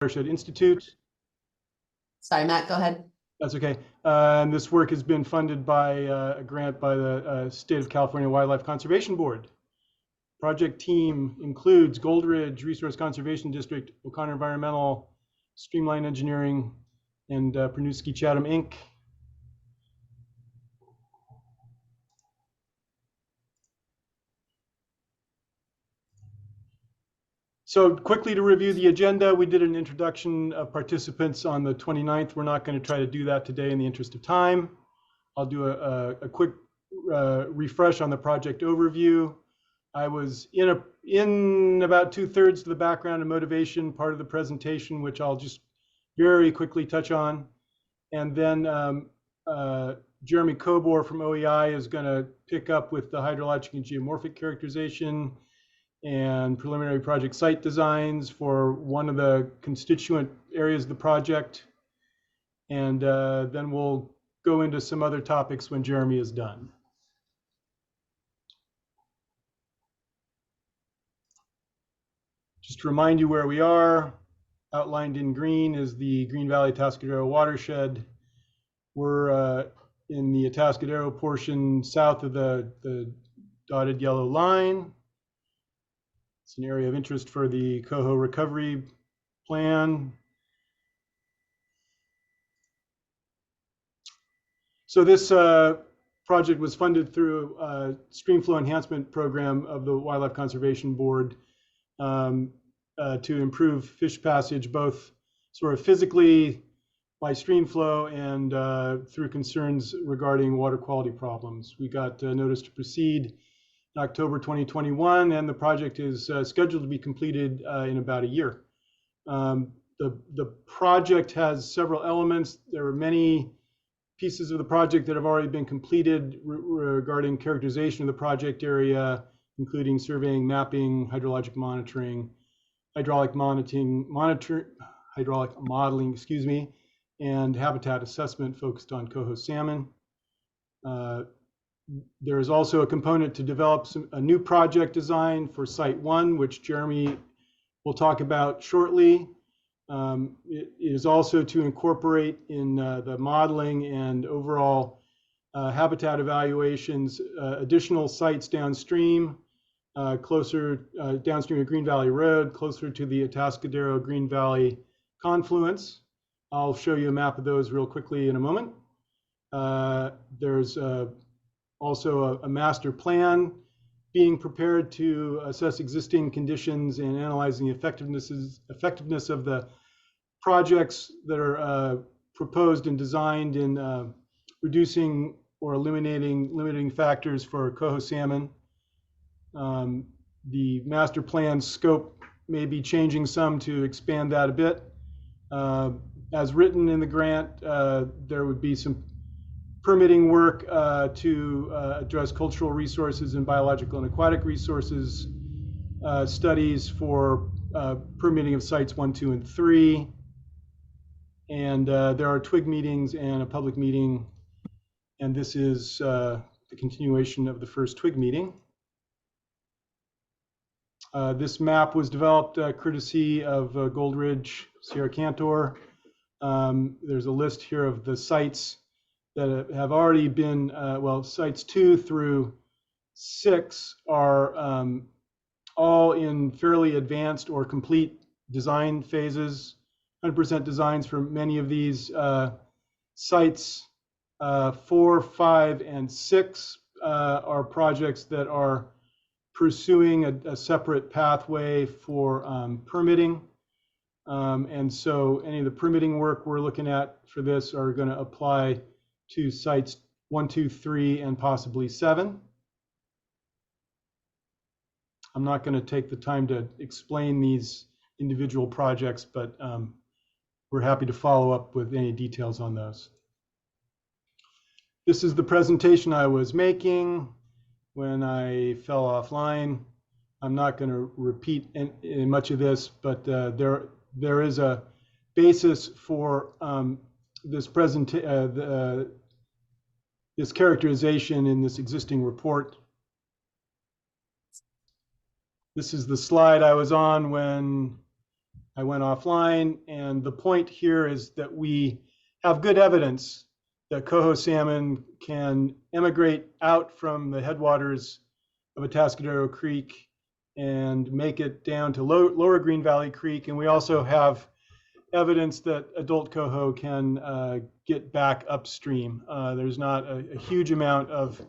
Watershed Institute. Sorry, Matt, go ahead. That's okay. And this work has been funded by a grant by the State of California Wildlife Conservation Board. Project team includes Gold Ridge Resource Conservation District, O'Connor Environmental, Streamline Engineering, and Pernuski Chatham Inc. So quickly to review the agenda, we did an introduction of participants on the 29th. We're not going to try to do that today in the interest of time. I'll do a quick refresh on the project overview. I was in about 2/3 of the background and motivation part of the presentation, which I'll just very quickly touch on. And then Jeremy Kobor from OEI is going to pick up with the hydrologic and geomorphic characterization and preliminary project site designs for one of the constituent areas of the project. And then we'll go into some other topics when Jeremy is done. Just to remind you where we are, outlined in green is the Green Valley Atascadero watershed. We're in the Atascadero portion south of the dotted yellow line. It's an area of interest for the Coho Recovery Plan. So this project was funded through a streamflow enhancement program of the Wildlife Conservation Board to improve fish passage, both sort of physically by stream flow and through concerns regarding water quality problems. We got notice to proceed in October 2021, and the project is scheduled to be completed in about a year. The project has several elements. There are many pieces of the project that have already been completed regarding characterization of the project area, including surveying, mapping, hydrologic monitoring, hydraulic modeling, excuse me, and habitat assessment focused on coho salmon. There is also a component to develop a new project design for Site 1, which Jeremy will talk about shortly. It is also to incorporate in the modeling and overall habitat evaluations additional sites downstream, closer downstream of Green Valley Road, closer to the Atascadero Green Valley confluence. I'll show you a map of those real quickly in a moment. There's also a master plan being prepared to assess existing conditions and analyzing the effectiveness of the projects that are proposed and designed in reducing or eliminating limiting factors for coho salmon. The master plan scope may be changing some to expand that a bit. As written in the grant, there would be some permitting work to address cultural resources and biological and aquatic resources, studies for permitting of sites 1, 2, and 3. And there are twig meetings and a public meeting. And this is the continuation of the first twig meeting. This map was developed courtesy of Gold Ridge, Sierra Cantor. There's a list here of the sites that have already been, well, sites 2 through 6 are all in fairly advanced or complete design phases. 100% designs for many of these sites. 4, 5, and 6 are projects that are pursuing a separate pathway for permitting. And so any of the permitting work we're looking at for this are going to apply to sites 1, 2, 3, and possibly 7. I'm not going to take the time to explain these individual projects, but we're happy to follow up with any details on those. This is the presentation I was making when I fell offline. I'm not going to repeat in much of this, but there is a basis for this this characterization in this existing report. This is the slide I was on when I went offline, and the point here is that we have good evidence that coho salmon can emigrate out from the headwaters of Atascadero Creek and make it down to lower Green Valley Creek. And we also have evidence that adult coho can get back upstream. There's not a huge amount of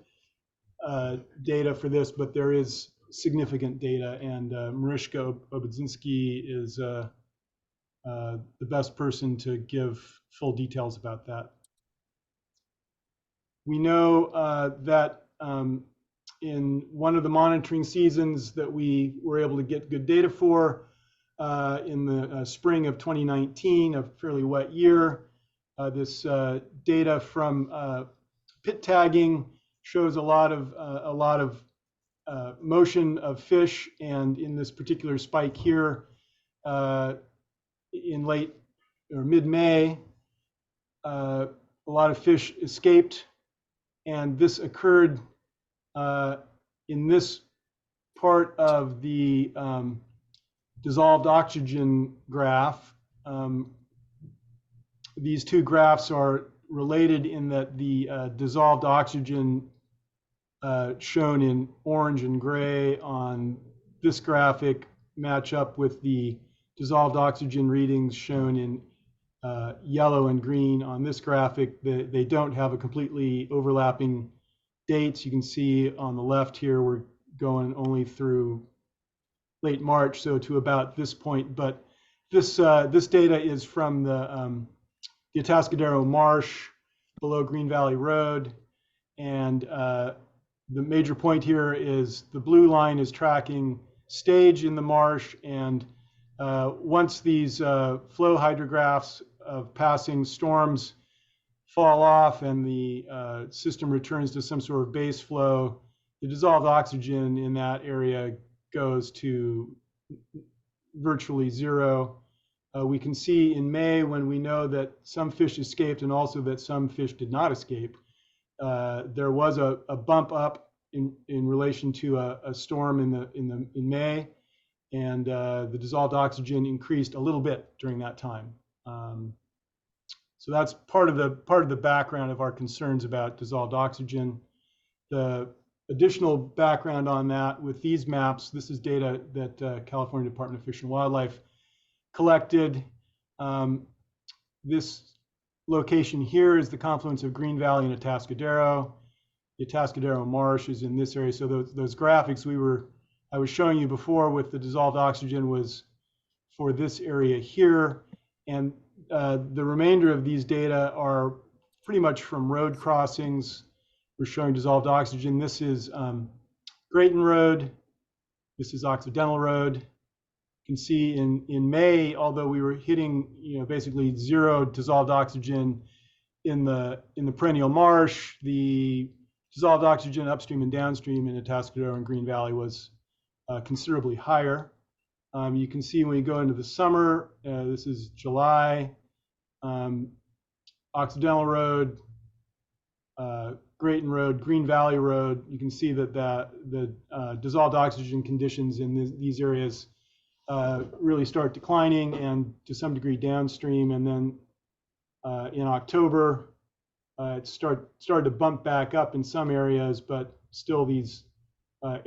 data for this, but there is significant data, and Mariska Obudzinski is the best person to give full details about that. We know that in one of the monitoring seasons that we were able to get good data for, in the spring of 2019, a fairly wet year, this data from pit tagging shows a lot of motion of fish, and in this particular spike here, in late or mid-May, a lot of fish escaped, and this occurred in this part of the dissolved oxygen graph. These two graphs are related in that the dissolved oxygen shown in orange and gray on this graphic match up with the dissolved oxygen readings shown in yellow and green on this graphic. They don't have a completely overlapping dates. You can see on the left here, we're going only through late March, so to about this point. But this data is from the Atascadero Marsh below Green Valley Road. And the major point here is the blue line is tracking stage in the marsh. And once these flow hydrographs of passing storms fall off and the system returns to some sort of base flow, the dissolved oxygen in that area goes to virtually zero. We can see in May, when we know that some fish escaped and also that some fish did not escape, there was a bump up in relation to a storm in May, and the dissolved oxygen increased a little bit during that time. So that's part of the background of our concerns about dissolved oxygen. The additional background on that with these maps, this is data that California Department of Fish and Wildlife collected. This location here is the confluence of Green Valley and Atascadero. The Atascadero Marsh is in this area. So those graphics I was showing you before with the dissolved oxygen was for this area here. And the remainder of these data are pretty much from road crossings. We're showing dissolved oxygen. This is Grayton Road. This is Occidental Road. You can see in May, although we were hitting basically zero dissolved oxygen in the perennial marsh, the dissolved oxygen upstream and downstream in Atascadero and Green Valley was considerably higher. You can see when you go into the summer, this is July, Occidental Road, Grayton Road, Green Valley Road. You can see that the dissolved oxygen conditions in these areas really start declining, and to some degree downstream. And then in October, it started to bump back up in some areas, but still these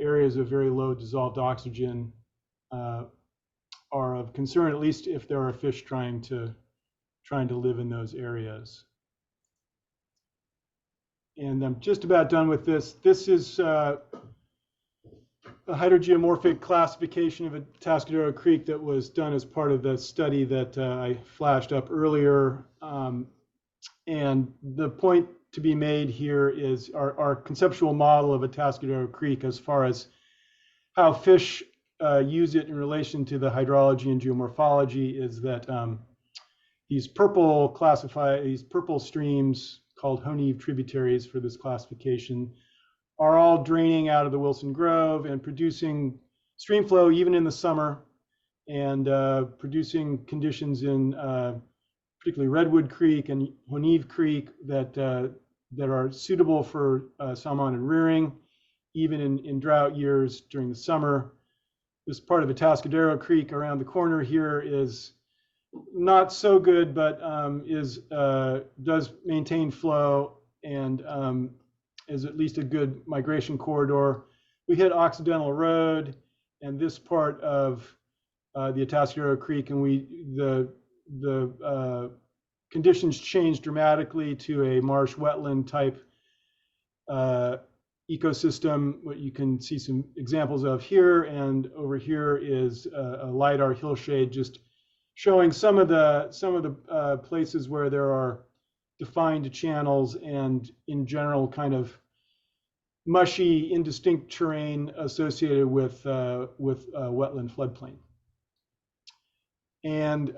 areas of very low dissolved oxygen are of concern, at least if there are fish trying to live in those areas. And I'm just about done with this. This is a hydrogeomorphic classification of Atascadero Creek that was done as part of the study that I flashed up earlier. And the point to be made here is our conceptual model of Atascadero Creek as far as how fish use it in relation to the hydrology and geomorphology is that these purple streams called Honeve tributaries for this classification are all draining out of the Wilson Grove and producing stream flow even in the summer, and producing conditions in particularly Redwood Creek and Honeve Creek that are suitable for salmon and rearing, even in drought years during the summer. This part of Atascadero Creek around the corner here is not so good, but does maintain flow and is at least a good migration corridor. We hit Occidental Road and this part of the Atascadero Creek, and the conditions changed dramatically to a marsh wetland type ecosystem. What you can see some examples of here, and over here is a LiDAR hillshade, just showing some of the places where there are defined channels and in general kind of mushy, indistinct terrain associated with wetland floodplain. And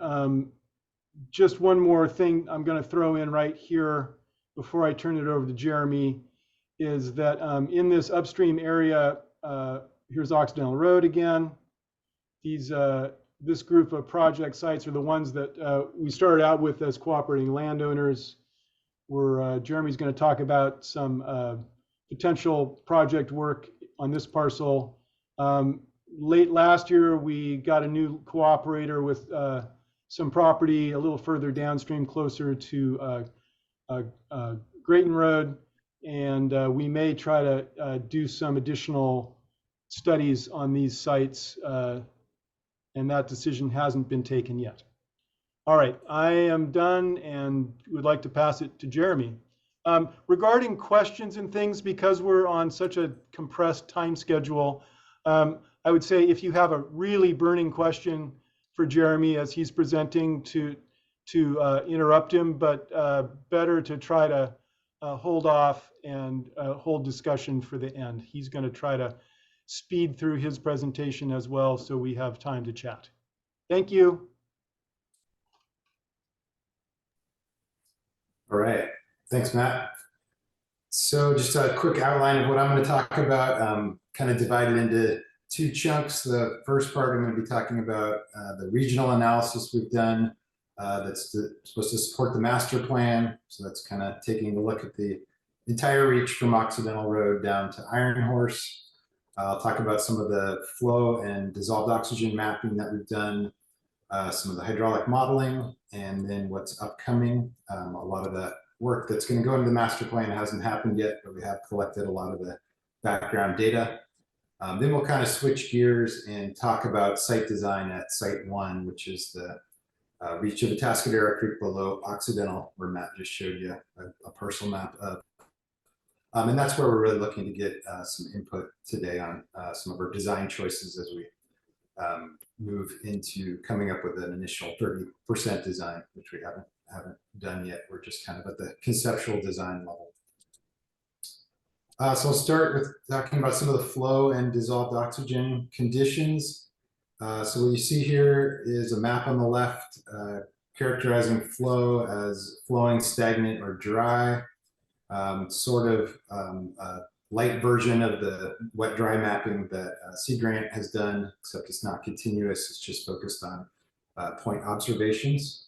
just one more thing I'm going to throw in right here before I turn it over to Jeremy is that in this upstream area, here's Occidental Road again. This group of project sites are the ones that we started out with as cooperating landowners. Jeremy's going to talk about some potential project work on this parcel. Late last year, we got a new cooperator with some property a little further downstream, closer to Grayton Road, and we may try to do some additional studies on these sites, and that decision hasn't been taken yet. All right, I am done and would like to pass it to Jeremy. Regarding questions and things, because we're on such a compressed time schedule, I would say if you have a really burning question for Jeremy as he's presenting, to interrupt him, but better to try to hold off and hold discussion for the end. He's going to try to speed through his presentation as well, so we have time to chat. Thank you. All right, thanks, Matt. So just a quick outline of what I'm going to talk about, kind of divided into two chunks. The first part, I'm going to be talking about the regional analysis we've done that's supposed to support the master plan. So that's kind of taking a look at the entire reach from Occidental Road down to Iron Horse. I'll talk about some of the flow and dissolved oxygen mapping that we've done, some of the hydraulic modeling, and then what's upcoming. A lot of that work that's going to go into the master plan hasn't happened yet, but we have collected a lot of the background data. Then we'll kind of switch gears and talk about site design at Site 1, which is the reach of the Atascadero Creek below Occidental, where Matt just showed you a parcel map of. And that's where we're really looking to get some input today on some of our design choices as we move into coming up with an initial 30% design, which we haven't done yet. We're just kind of at the conceptual design level. So I'll start with talking about some of the flow and dissolved oxygen conditions. So what you see here is a map on the left characterizing flow as flowing, stagnant, or dry. Sort of a light version of the wet dry mapping that Sea Grant has done, except it's not continuous, it's just focused on point observations.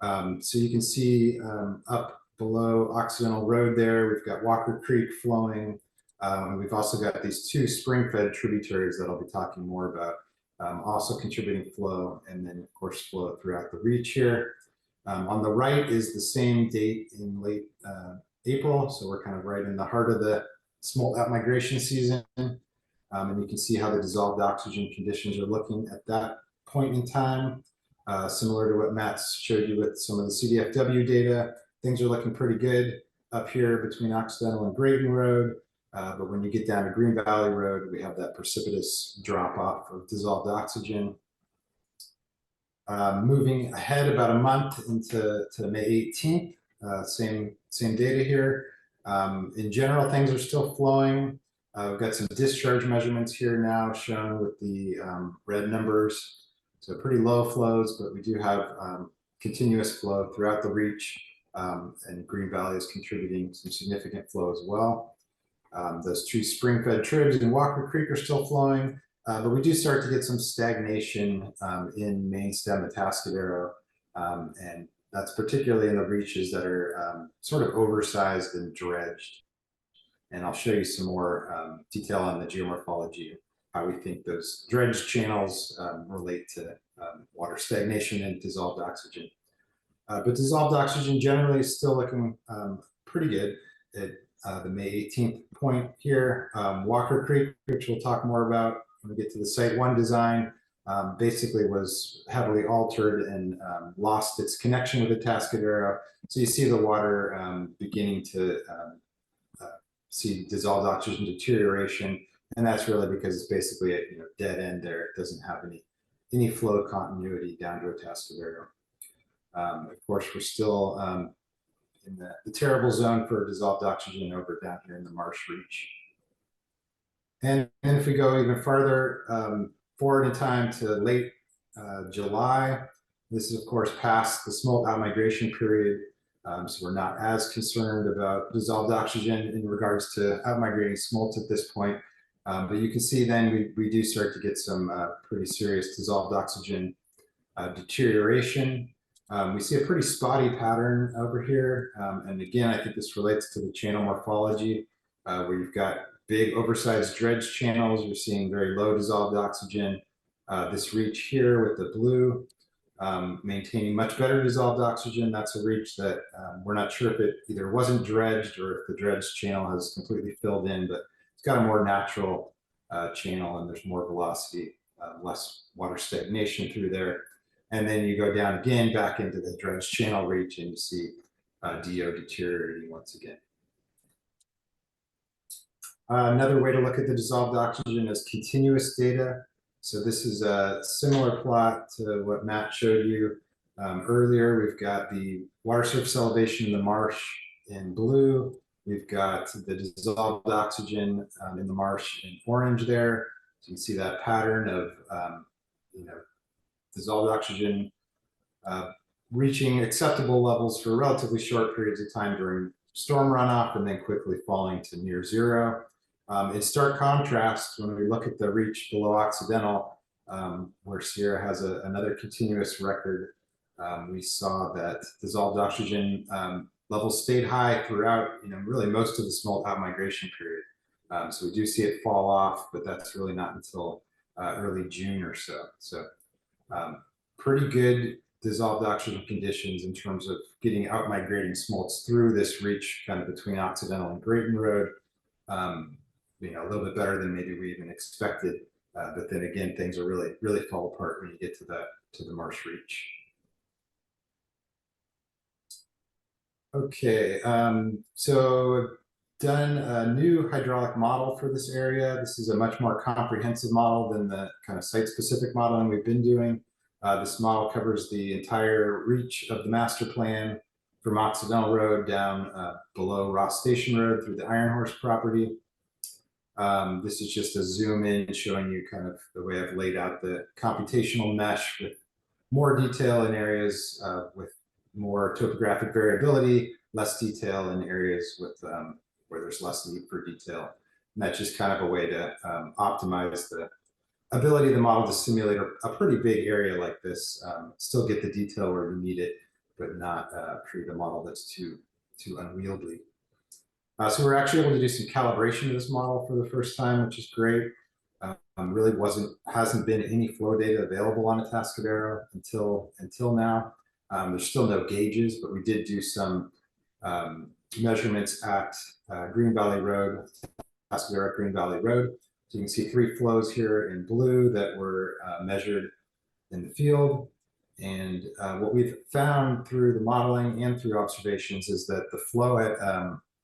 So you can see up below Occidental Road there, we've got Walker Creek flowing, and we've also got these two spring-fed tributaries that I'll be talking more about, also contributing flow, and then of course flow throughout the reach here. On the right is the same date in late April, so we're kind of right in the heart of the smolt outmigration season, and you can see how the dissolved oxygen conditions are looking at that point in time. Similar to what Matt showed you with some of the CDFW data, things are looking pretty good up here between Occidental and Grayton Road, but when you get down to Green Valley Road, we have that precipitous drop off of dissolved oxygen. Moving ahead about a month into May 18th, same data here. In general, things are still flowing. We've got some discharge measurements here now shown with the red numbers. So pretty low flows, but we do have continuous flow throughout the reach, and Green Valley is contributing some significant flow as well. Those two spring-fed tribs in Walker Creek are still flowing, but we do start to get some stagnation in main stem Atascadero, and that's particularly in the reaches that are sort of oversized and dredged. And I'll show you some more detail on the geomorphology how we think those dredge channels relate to water stagnation and dissolved oxygen. But dissolved oxygen generally is still looking pretty good at the May 18th point here. Walker Creek, which we'll talk more about when we get to the Site 1 design, basically was heavily altered and lost its connection with the Atascadero. So you see the water beginning to see dissolved oxygen deterioration, and that's really because it's basically a dead end there. It doesn't have any flow continuity down to Atascadero. Of course, we're still in the terrible zone for dissolved oxygen over down here in the Marsh Reach. And if we go even farther forward in time to late July, this is of course past the smolt outmigration period. So we're not as concerned about dissolved oxygen in regards to outmigrating smolts at this point. But you can see then we do start to get some pretty serious dissolved oxygen deterioration. We see a pretty spotty pattern over here. And again, I think this relates to the channel morphology, where you've got big oversized dredge channels. You're seeing very low dissolved oxygen. This reach here with the blue, maintaining much better dissolved oxygen. That's a reach that we're not sure if it either wasn't dredged or if the dredge channel has completely filled in, but it's got a more natural channel and there's more velocity, less water stagnation through there. And then you go down again back into the dredge channel reach and you see DO deteriorating once again. Another way to look at the dissolved oxygen is continuous data. So this is a similar plot to what Matt showed you earlier. We've got the water surface elevation in the marsh in blue. We've got the dissolved oxygen in the marsh in orange there. So you can see that pattern of dissolved oxygen reaching acceptable levels for relatively short periods of time during storm runoff and then quickly falling to near zero. In stark contrast, when we look at the reach below Occidental, where Sierra has another continuous record, we saw that dissolved oxygen levels stayed high throughout, really most of the smolt outmigration period. So we do see it fall off, but that's really not until early June or so. So pretty good dissolved oxygen conditions in terms of getting outmigrating smolts through this reach kind of between Occidental and Grayton Road. A little bit better than maybe we even expected, but then again, things are really fall apart when you get to the Marsh Reach. Okay, so done a new hydraulic model for this area. This is a much more comprehensive model than the kind of site-specific modeling we've been doing. This model covers the entire reach of the master plan from Occidental Road down below Ross Station Road through the Iron Horse property. This is just a zoom in showing you kind of the way I've laid out the computational mesh with more detail in areas with more topographic variability, less detail in areas with where there's less need for detail. And that's just kind of a way to optimize the ability of the model to simulate a pretty big area like this, still get the detail where you need it, but not create a model that's too unwieldy. So we're actually able to do some calibration of this model for the first time, which is great. Really hasn't been any flow data available on Atascadero until now. There's still no gauges, but we did do some measurements at Green Valley Road, Atascadero Green Valley Road. So you can see 3 flows here in blue that were measured in the field. And what we've found through the modeling and through observations is that the flow at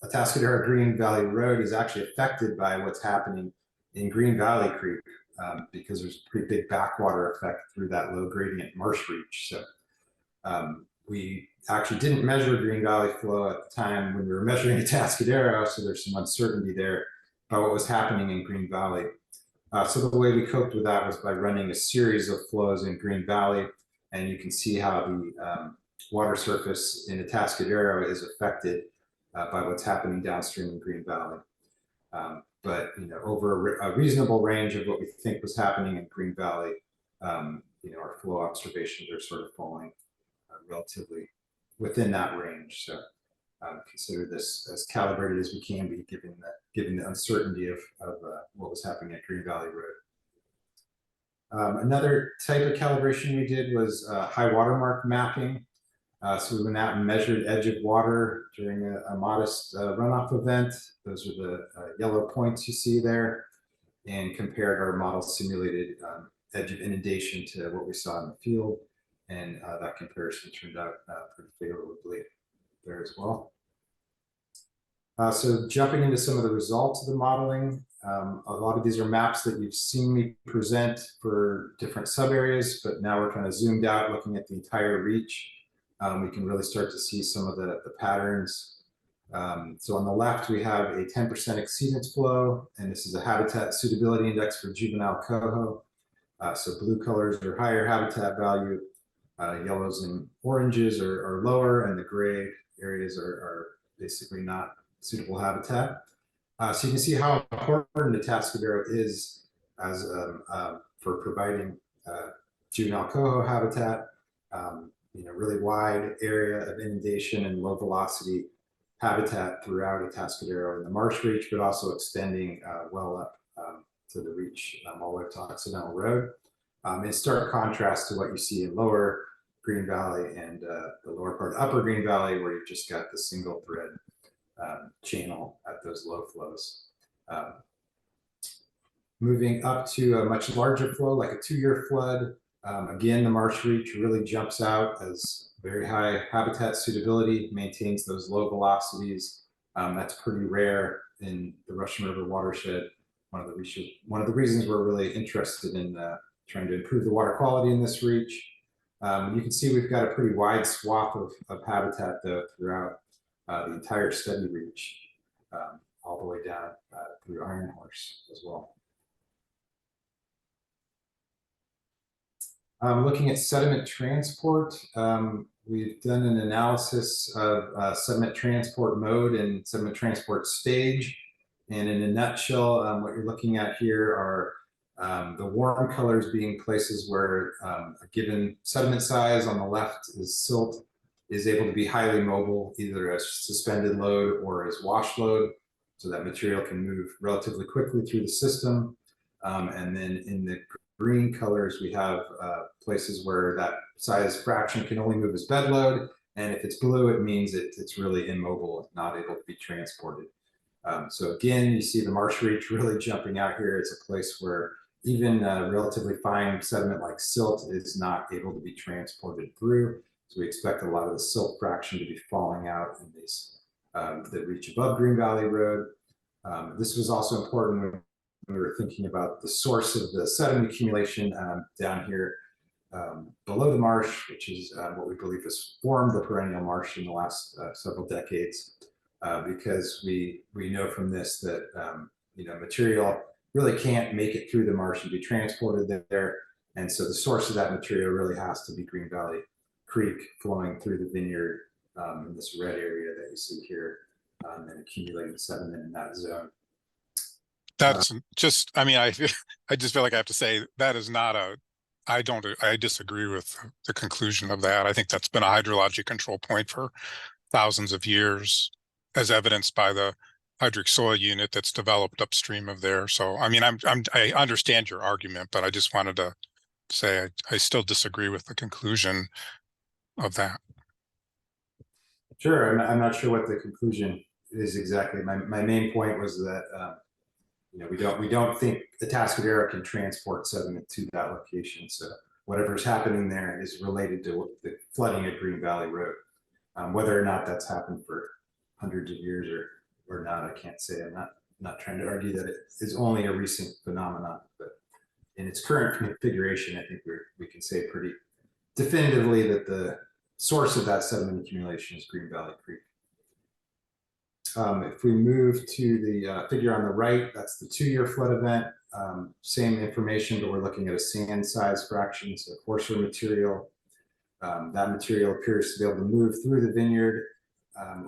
Atascadero Green Valley Road is actually affected by what's happening in Green Valley Creek because there's a pretty big backwater effect through that low gradient marsh reach. So we actually didn't measure Green Valley flow at the time when we were measuring Atascadero, so there's some uncertainty there about what was happening in Green Valley. So the way we coped with that was by running a series of flows in Green Valley, and you can see how the water surface in Atascadero is affected by what's happening downstream in Green Valley. But over a reasonable range of what we think was happening in Green Valley, our flow observations are sort of falling relatively within that range. So consider this as calibrated as we can be, given the uncertainty of what was happening at Green Valley Road. Another type of calibration we did was high watermark mapping. So we went out and measured edge of water during a modest runoff event. Those are the yellow points you see there, and compared our model simulated edge of inundation to what we saw in the field. And that comparison turned out pretty favorably there as well. So jumping into some of the results of the modeling, a lot of these are maps that you've seen me present for different sub areas, but now we're kind of zoomed out looking at the entire reach. We can really start to see some of the patterns. So on the left, we have a 10% exceedance flow, and this is a habitat suitability index for juvenile coho. So blue colors are higher habitat value, yellows and oranges are lower, and the gray areas are basically not suitable habitat. So you can see how important Atascadero is as for providing juvenile coho habitat. Really wide area of inundation and low velocity habitat throughout Atascadero and the marsh reach, but also extending well up to the reach all the way to Occidental Road. In stark contrast to what you see in lower Green Valley and the lower part of upper Green Valley, where you've just got the single thread channel at those low flows. Moving up to a much larger flow, like a 2-year flood. Again, the marsh reach really jumps out as very high habitat suitability, maintains those low velocities. That's pretty rare in the Russian River watershed. One of the reasons we're really interested in trying to improve the water quality in this reach. You can see we've got a pretty wide swath of habitat though throughout the entire study reach, all the way down through Iron Horse as well. Looking at sediment transport, we've done an analysis of sediment transport mode and sediment transport stage. And in a nutshell, what you're looking at here are the warm colors being places where a given sediment size on the left is silt is able to be highly mobile, either as suspended load or as wash load. So that material can move relatively quickly through the system. And then in the green colors, we have places where that size fraction can only move as bed load. And if it's blue, it means it's really immobile, not able to be transported. So again, you see the marsh reach really jumping out here. It's a place where even relatively fine sediment like silt is not able to be transported through. So we expect a lot of the silt fraction to be falling out in these that reach above Green Valley Road. This was also important when we were thinking about the source of the sediment accumulation down here below the marsh, which is what we believe has formed the perennial marsh in the last several decades, because we know from this that material really can't make it through the marsh and be transported there, and so the source of that material really has to be Green Valley Creek flowing through the vineyard in this red area that you see here, and accumulating sediment in that zone. That's just, I mean, I just feel like I have to say that is not I disagree with the conclusion of that. I think that's been a hydrologic control point for thousands of years, as evidenced by the hydric soil unit that's developed upstream of there. So, I mean, I understand your argument, but I just wanted to say I still disagree with the conclusion of that. Sure, I'm not sure what the conclusion is exactly. My main point was that we don't think the Atascadero can transport sediment to that location. So whatever's happening there is related to the flooding at Green Valley Road. Whether or not that's happened for hundreds of years or not, I can't say. I'm not trying to argue that it is only a recent phenomenon, but in its current configuration, I think we can say pretty definitively that the source of that sediment accumulation is Green Valley Creek. If we move to the figure on the right, that's the 2-year flood event. Same information, but we're looking at a sand size fraction, so coarser material. That material appears to be able to move through the vineyard,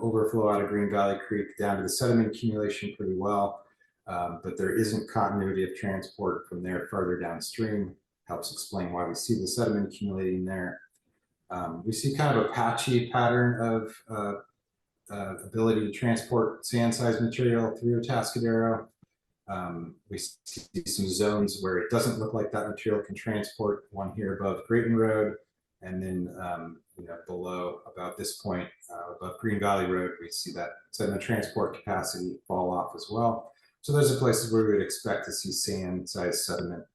overflow out of Green Valley Creek down to the sediment accumulation pretty well, but there isn't continuity of transport from there farther downstream. Helps explain why we see the sediment accumulating there. We see kind of a patchy pattern of ability to transport sand size material through Atascadero. We see some zones where it doesn't look like that material can transport. One here above Grayton Road, and then below about this point above Green Valley Road, we see that sediment transport capacity fall off as well. So those are places where we would expect to see sand-sized sediment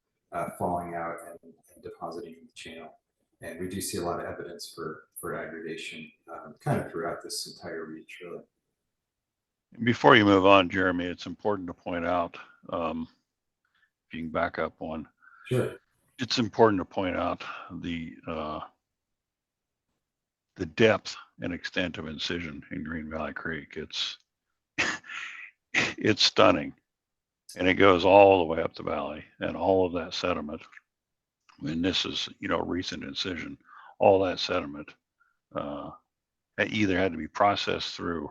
falling out and depositing in the channel. And we do see a lot of evidence for aggregation kind of throughout this entire reach, really. Before you move on, Jeremy, it's important to point out, if you can back up one. Sure. It's important to point out the depth and extent of incision in Green Valley Creek. It's stunning, and it goes all the way up the valley, and all of that sediment. And this is, recent incision. All that sediment either had to be processed through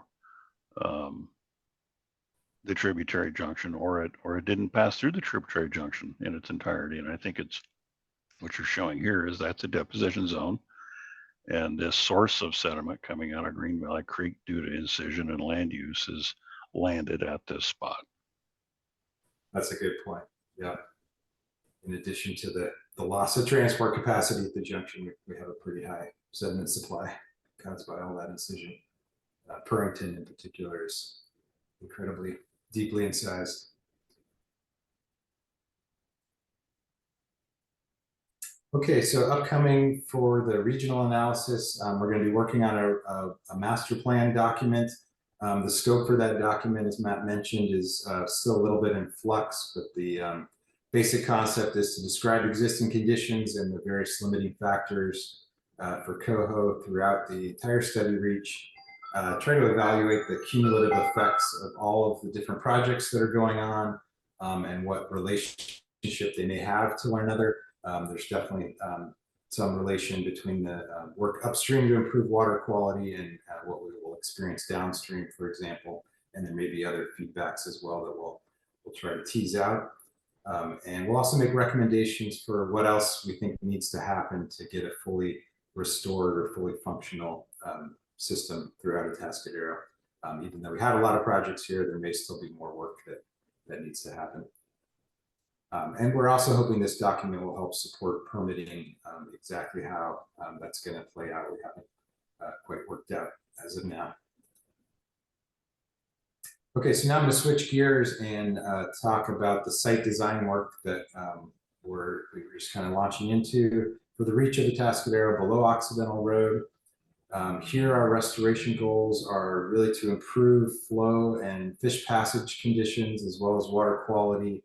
the tributary junction, or it didn't pass through the tributary junction in its entirety. And I think it's what you're showing here is that's a deposition zone, and this source of sediment coming out of Green Valley Creek due to incision and land use is landed at this spot. That's a good point. Yeah. In addition to the loss of transport capacity at the junction, we have a pretty high sediment supply caused by all that incision. Purrington in particular is incredibly deeply incised. Okay, so upcoming for the regional analysis, we're going to be working on a master plan document. The scope for that document, as Matt mentioned, is still a little bit in flux, but the basic concept is to describe existing conditions and the various limiting factors for coho throughout the entire study reach. Try to evaluate the cumulative effects of all of the different projects that are going on and what relationship they may have to one another. There's definitely some relation between the work upstream to improve water quality and what we will experience downstream, for example, and then maybe other feedbacks as well that we'll try to tease out. And we'll also make recommendations for what else we think needs to happen to get a fully restored or fully functional system throughout Atascadero. Even though we have a lot of projects here, there may still be more work that needs to happen. And we're also hoping this document will help support permitting exactly how that's going to play out. We haven't quite worked out as of now. Okay, so now I'm going to switch gears and talk about the site design work that we're just kind of launching into for the reach of Atascadero below Occidental Road. Here, our restoration goals are really to improve flow and fish passage conditions as well as water quality.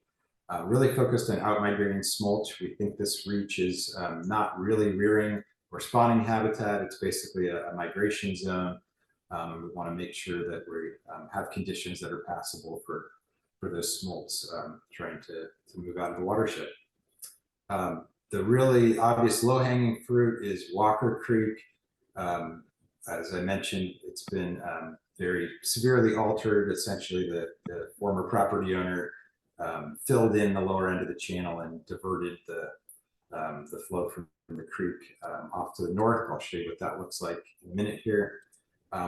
Really focused on outmigrating smolch. We think this reach is not really rearing or spawning habitat. It's basically a migration zone. We want to make sure that we have conditions that are passable for those smolts trying to move out of the watershed. The really obvious low-hanging fruit is Walker Creek. As I mentioned, it's been very severely altered. Essentially, the former property owner filled in the lower end of the channel and diverted the flow from the creek off to the north. I'll show you what that looks like in a minute here.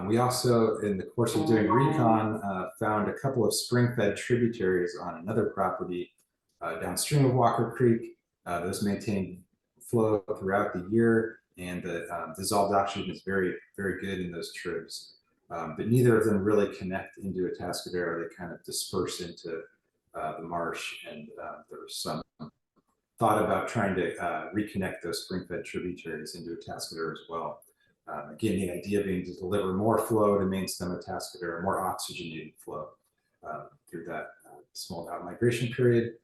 We also, in the course of doing recon, found a couple of spring-fed tributaries on another property downstream of Walker Creek. Those maintain flow throughout the year, and the dissolved oxygen is very, very good in those tribs. But neither of them really connect into Atascadero. They kind of disperse into the marsh, and there was some thought about trying to reconnect those spring-fed tributaries into Atascadero as well. Again, the idea being to deliver more flow to main stem Atascadero, more oxygenated flow through that small out-migration period.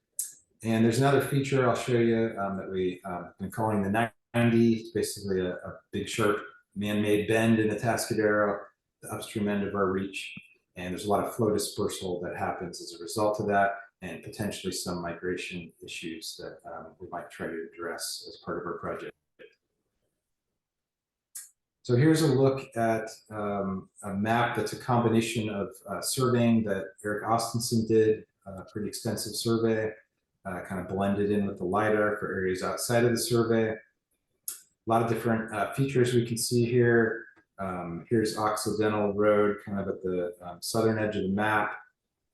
And there's another feature I'll show you that we have been calling the 90. It's basically a big, sharp, man-made bend in Atascadero, the upstream end of our reach. And there's a lot of flow dispersal that happens as a result of that, and potentially some migration issues that we might try to address as part of our project. So here's a look at a map that's a combination of surveying that Eric Austenson did, a pretty extensive survey, kind of blended in with the LiDAR for areas outside of the survey. A lot of different features we can see here. Here's Occidental Road, kind of at the southern edge of the map.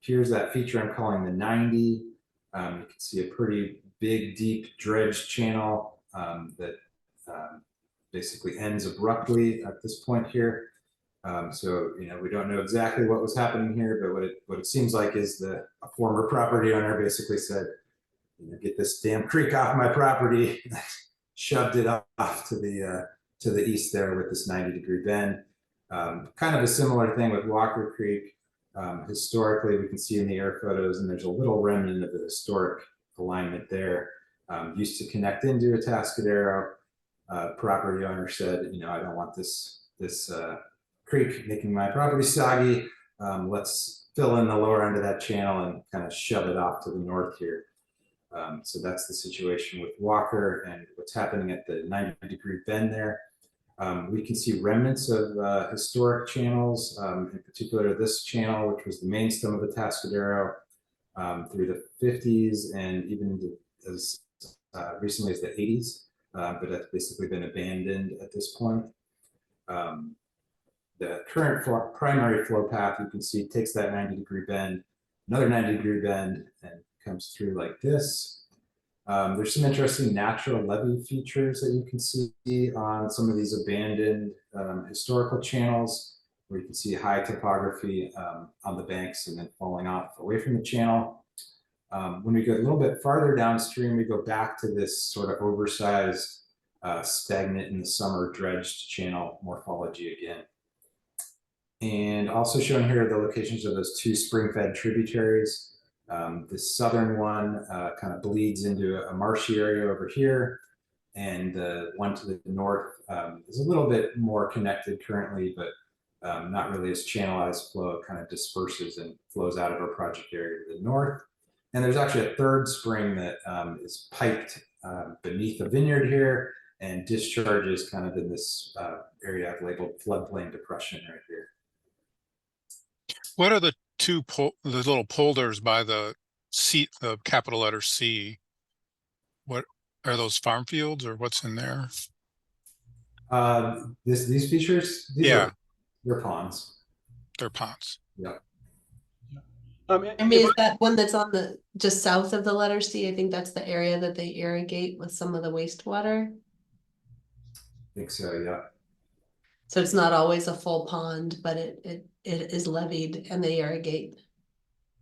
Here's that feature I'm calling the 90. You can see a pretty big, deep dredged channel that basically ends abruptly at this point here. So, we don't know exactly what was happening here, but what it seems like is a former property owner basically said, get this damn creek off my property, shoved it off to the east there with this 90-degree bend. Kind of a similar thing with Walker Creek. Historically, we can see in the air photos, and there's a little remnant of the historic alignment there. Used to connect into Atascadero. Property owner said, I don't want this creek making my property soggy. Let's fill in the lower end of that channel and kind of shove it off to the north here. So that's the situation with Walker and what's happening at the 90-degree bend there. We can see remnants of historic channels, in particular this channel, which was the main stem of Atascadero through the 50s and even as recently as the 80s, but that's basically been abandoned at this point. The current primary flow path, you can see, takes that 90-degree bend, another 90-degree bend, and comes through like this. There's some interesting natural levee features that you can see on some of these abandoned historical channels, where you can see high topography on the banks and then falling off away from the channel. When we go a little bit farther downstream, we go back to this sort of oversized, stagnant in the summer dredged channel morphology again. And also shown here are the locations of those two spring-fed tributaries. The southern one kind of bleeds into a marshy area over here, and the one to the north is a little bit more connected currently, but not really as channelized flow. It kind of disperses and flows out of our project area to the north. And there's actually a third spring that is piped beneath the vineyard here and discharges kind of in this area I've labeled floodplain depression right here. What are the the little polders by the C, the capital letter C? What are those, farm fields or what's in there? These features, they're ponds. They're ponds. Yep. I mean, is that one that's on the just south of the letter C? I think that's the area that they irrigate with some of the wastewater. I think so, yeah. So it's not always a full pond, but it is levied and they irrigate.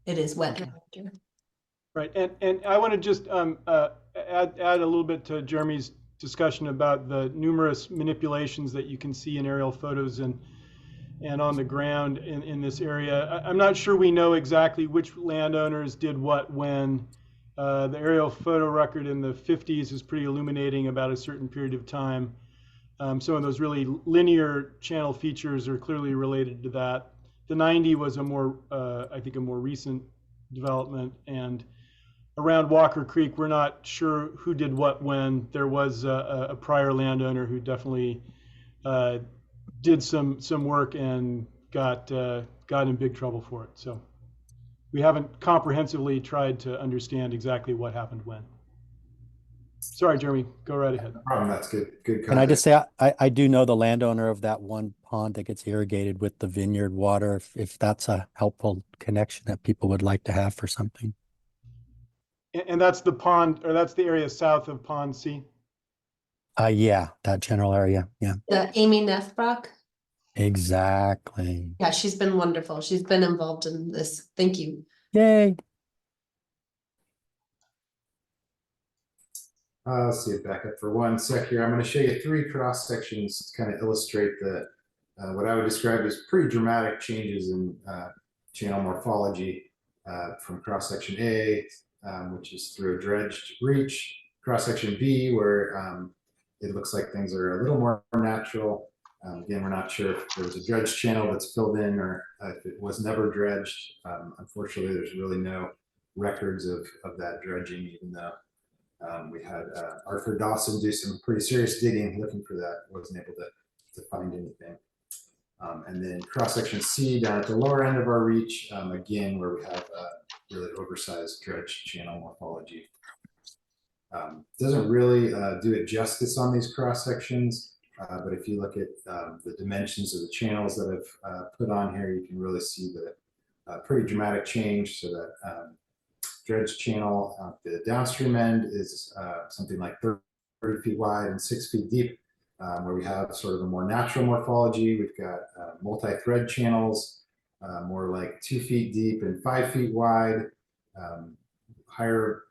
It is wet. Okay. Right, and I want to just add a little bit to Jeremy's discussion about the numerous manipulations that you can see in aerial photos and on the ground in this area. I'm not sure we know exactly which landowners did what when. The aerial photo record in the 50s is pretty illuminating about a certain period of time. Some of those really linear channel features are clearly related to that. The 90 was a more, I think, a more recent development. And around Walker Creek, we're not sure who did what when. There was a prior landowner who definitely did some work and got in big trouble for it. So we haven't comprehensively tried to understand exactly what happened when. Sorry, Jeremy, go right ahead. No problem, that's good. Good. Can I just say, I do know the landowner of that one pond that gets irrigated with the vineyard water, if that's a helpful connection that people would like to have for something. And that's the pond, or that's the area south of Pond C? Yeah, that general area. Yeah, Amy Neffbrock. exactly. Yeah, she's been wonderful. She's been involved in this. Thank you. Yay. Let's see it back up for one sec here. I'm going to show you three cross sections to kind of illustrate the what I would describe as pretty dramatic changes in channel morphology from cross section A, which is through a dredged reach, cross section B, where it looks like things are a little more natural. Again, we're not sure if there was a dredged channel that's filled in or if it was never dredged. Unfortunately, there's really no records of that dredging, even though we had Arthur Dawson do some pretty serious digging looking for that, wasn't able to find anything. And then cross section C down at the lower end of our reach, again, where we have really oversized dredge channel morphology. Doesn't really do it justice on these cross sections, but if you look at the dimensions of the channels that I've put on here, you can really see a pretty dramatic change. So that dredge channel, the downstream end is something like 30 feet wide and 6 feet deep, where we have sort of a more natural morphology. We've got multi-thread channels, more like 2 feet deep and 5 feet wide. Higher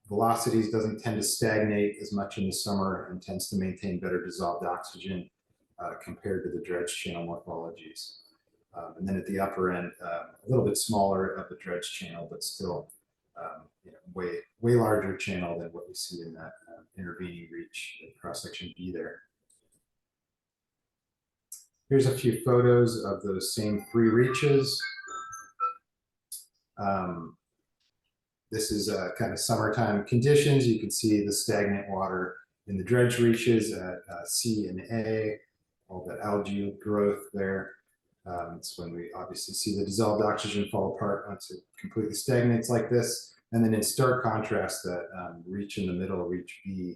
velocities, doesn't tend to stagnate as much in the summer and tends to maintain better dissolved oxygen compared to the dredge channel morphologies. And then at the upper end, a little bit smaller of the dredge channel, but still way larger channel than what we see in that intervening reach cross section B there. Here's a few photos of those same 3 reaches. This is kind of summertime conditions. You can see the stagnant water in the dredge reaches at C and A, all the algae growth there. It's when we obviously see the dissolved oxygen fall apart once it completely stagnates like this. And then in stark contrast, that reach in the middle, reach B,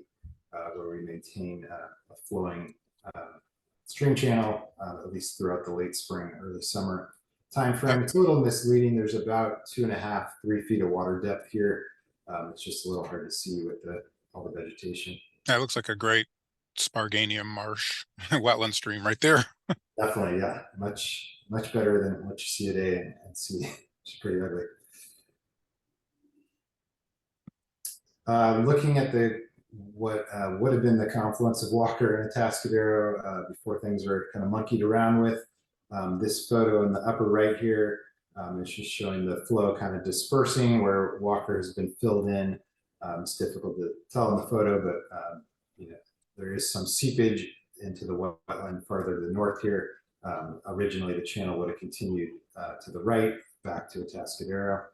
where we maintain a flowing stream channel, at least throughout the late spring, early summer time frame. It's a little misleading. There's about 2.5, 3 feet of water depth here. It's just a little hard to see with all the vegetation. That looks like a great Sparganium marsh wetland stream right there. Definitely, yeah. Much better than what you see today and see. It's pretty ugly. Looking at what would have been the confluence of Walker and Atascadero before things were kind of monkeyed around with. This photo in the upper right here is just showing the flow kind of dispersing where Walker has been filled in. It's difficult to tell in the photo, but there is some seepage into the wetland farther to the north here. Originally, the channel would have continued to the right back to Atascadero.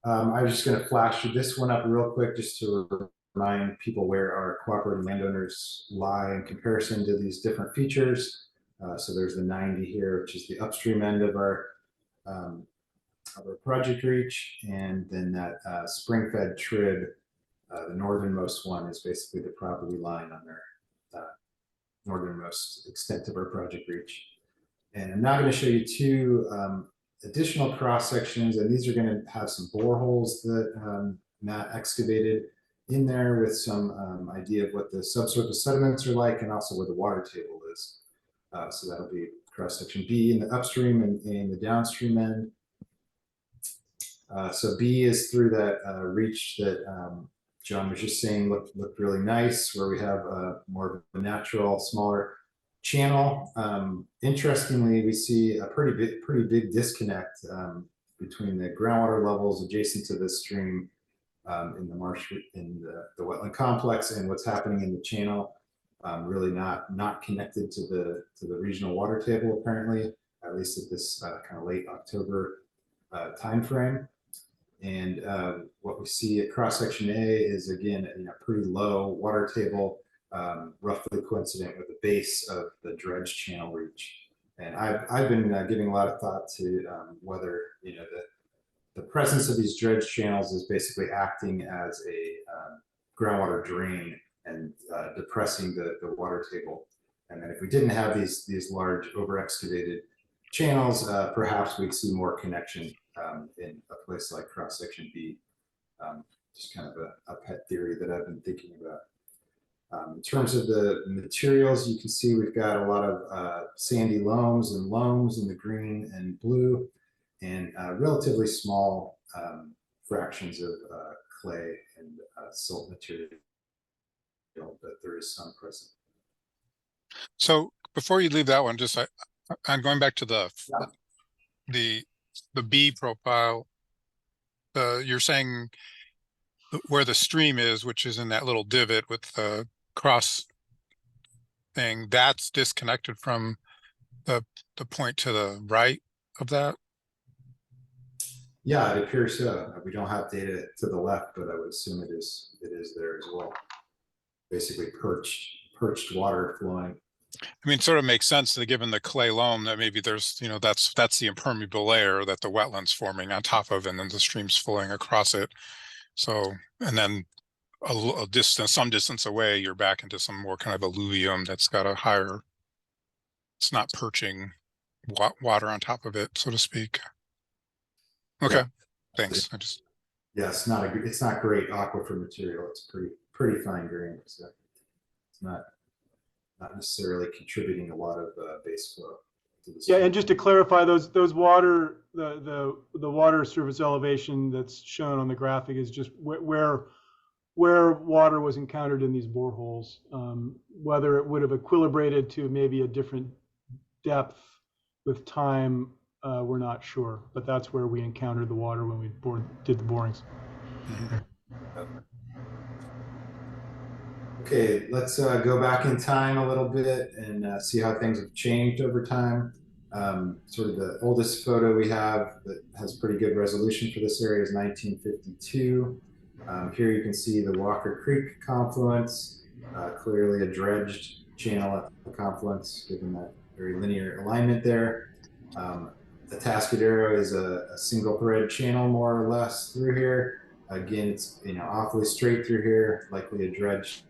I was just going to flash this one up real quick just to remind people where our cooperative landowners lie in comparison to these different features. So there's the 90 here, which is the upstream end of our project reach, and then that spring-fed trib, the northernmost one, is basically the property line on our northernmost extent of our project reach. And I'm now going to show you 2 additional cross sections, and these are going to have some boreholes that Matt excavated in there with some idea of what the subsurface sediments are like and also where the water table is. So that'll be cross section B in the upstream and in the downstream end. So B is through that reach that John was just saying looked really nice, where we have more of a natural, smaller channel. Interestingly, we see a pretty big disconnect between the groundwater levels adjacent to this stream in the marsh, in the wetland complex, and what's happening in the channel. Really not connected to the regional water table, apparently, at least at this kind of late October time frame. And what we see at cross section A is, again, pretty low water table, roughly coincident with the base of the dredge channel reach. And I've been giving a lot of thought to whether the presence of these dredge channels is basically acting as a groundwater drain and depressing the water table. And then if we didn't have these large over excavated channels, perhaps we'd see more connection in a place like cross section B. Just kind of a pet theory that I've been thinking about. In terms of the materials, you can see we've got a lot of sandy loams in the green and blue, and relatively small fractions of clay and silt material, but there is some present. So before you leave that one, just I'm going back to the B profile. You're saying where the stream is, which is in that little divot with the cross thing, that's disconnected from the point to the right of that? Yeah, it appears so. We don't have data to the left, but I would assume it is there as well. Basically perched water flowing. I mean, it sort of makes sense that given the clay loam that maybe there's, that's the impermeable layer that the wetland's forming on top of, and then the stream's flowing across it. So, and then a distance, some distance away, you're back into some more kind of alluvium that's got a higher, it's not perching water on top of it, so to speak. Okay, thanks. I just Yeah, it's not it's not great aquifer material. It's pretty fine grained, so it's not necessarily contributing a lot of base flow to the Yeah, stream. and just to clarify, those water, the water surface elevation that's shown on the graphic is just where water was encountered in these boreholes. Whether it would have equilibrated to maybe a different depth with time, we're not sure, but that's where we encountered the water when we did the borings. Okay, let's go back in time a little bit and see how things have changed over time. Sort of the oldest photo we have that has pretty good resolution for this area is 1952. Here you can see the Walker Creek confluence, clearly a dredged channel at the confluence, given that very linear alignment there. The Atascadero is a single thread channel more or less through here. Again, it's awfully straight through here, likely a dredged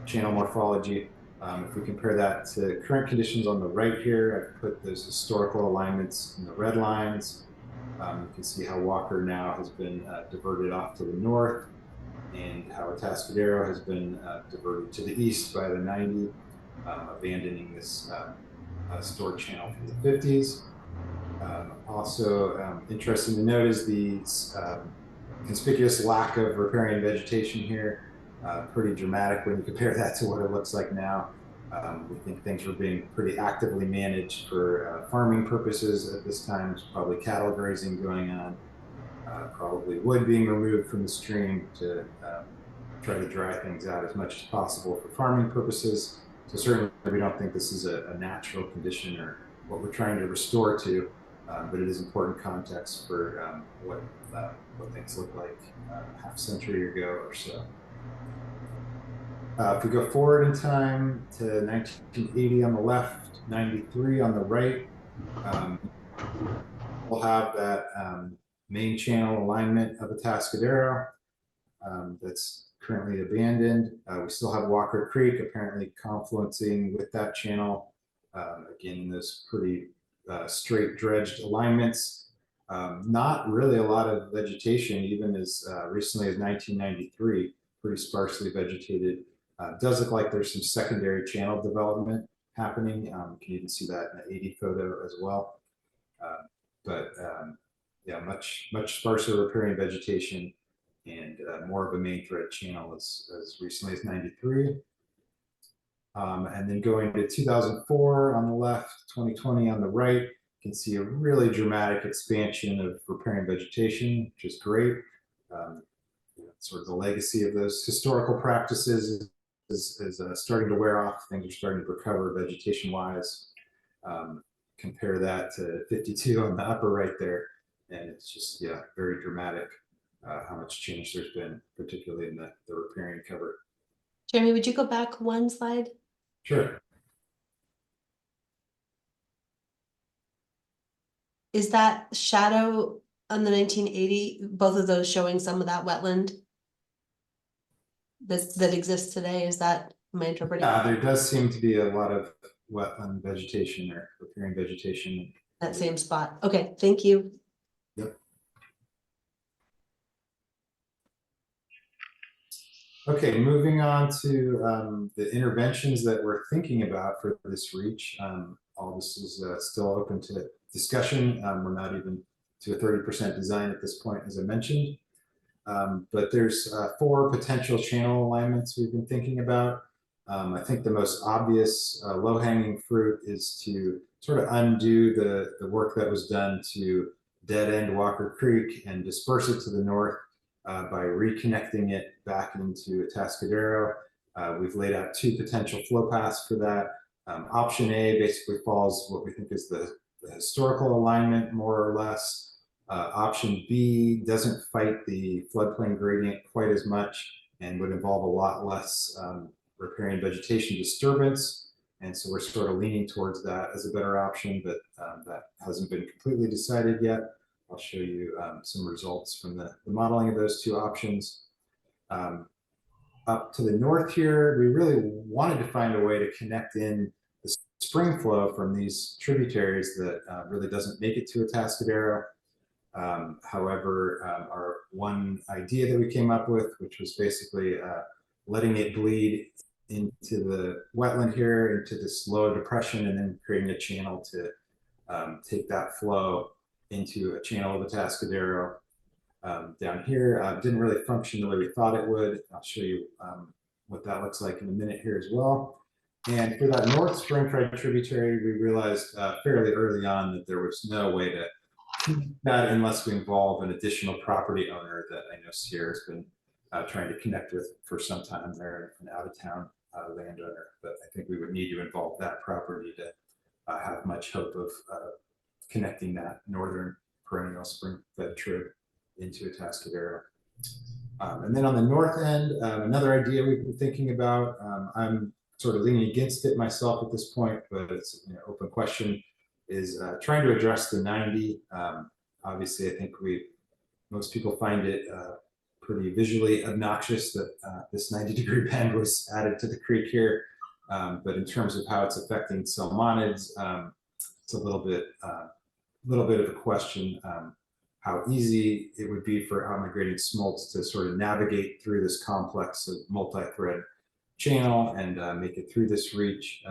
channel morphology. If we compare that to current conditions on the right here, I've put those historical alignments in the red lines. You can see how Walker now has been diverted off to the north, and how Atascadero has been diverted to the east by the 90, abandoning this stored channel from the 50s. Also interesting to note is the conspicuous lack of riparian vegetation here. Pretty dramatic when you compare that to what it looks like now. We think things were being pretty actively managed for farming purposes at this time. There's probably cattle grazing going on, probably wood being removed from the stream to try to dry things out as much as possible for farming purposes. So certainly we don't think this is a natural condition or what we're trying to restore to, but it is important context for what things look like half a century ago or so. If we go forward in time to 1980 on the left, 93 on the right, we'll have that main channel alignment of Atascadero that's currently abandoned. We still have Walker Creek apparently confluencing with that channel. Again, in those pretty straight dredged alignments. Not really a lot of vegetation, even as recently as 1993, pretty sparsely vegetated. Does look like there's some secondary channel development happening. You can even see that in the 80 photo as well. Yeah, much sparser riparian vegetation and more of a main thread channel as recently as 93. And then going to 2004 on the left, 2020 on the right, you can see a really dramatic expansion of riparian vegetation, which is great. Sort of the legacy of those historical practices is starting to wear off. Things are starting to recover vegetation-wise. Compare that to 52 on the upper right there, and it's just, yeah, very dramatic how much change there's been, particularly in the riparian cover. Jeremy, would you go back one slide? Sure. Is that shadow on the 1980, both of those showing some of that wetland that exists today? Is that, am I interpreting? There does seem to be a lot of wetland vegetation or riparian vegetation. That same spot. Okay, thank you. Yep. Okay, moving on to the interventions that we're thinking about for this reach. All this is still open to discussion. We're not even to a 30% design at this point, as I mentioned. But there's 4 potential channel alignments we've been thinking about. I think the most obvious low-hanging fruit is to sort of undo the work that was done to dead-end Walker Creek and disperse it to the north by reconnecting it back into Atascadero. We've laid out 2 potential flow paths for that. Option A basically follows what we think is the historical alignment, more or less. Option B doesn't fight the floodplain gradient quite as much and would involve a lot less riparian vegetation disturbance. And so we're sort of leaning towards that as a better option, but that hasn't been completely decided yet. I'll show you some results from the modeling of those 2 options. Up to the north here, we really wanted to find a way to connect in the spring flow from these tributaries that really doesn't make it to Atascadero. However, our one idea that we came up with, which was basically letting it bleed into the wetland here, into this low depression, and then creating a channel to take that flow into a channel of Atascadero down here. Didn't really function the way we thought it would. I'll show you what that looks like in a minute here as well. And for that North Springfed tributary, we realized fairly early on that there was no way to do that unless we involve an additional property owner that I know Sierra's been trying to connect with for some time. They're an out-of-town landowner, but I think we would need to involve that property to have much hope of connecting that northern perennial spring-fed trib into Atascadero. And then on the north end, another idea we've been thinking about, I'm sort of leaning against it myself at this point, but it's an open question, is trying to address the 90. Obviously, I think most people find it pretty visually obnoxious that this 90-degree bend was added to the creek here. But in terms of how it's affecting salmonids, it's a little bit of a question how easy it would be for out-migrating smolts to sort of navigate through this complex of multi-thread channel and make it through this reach.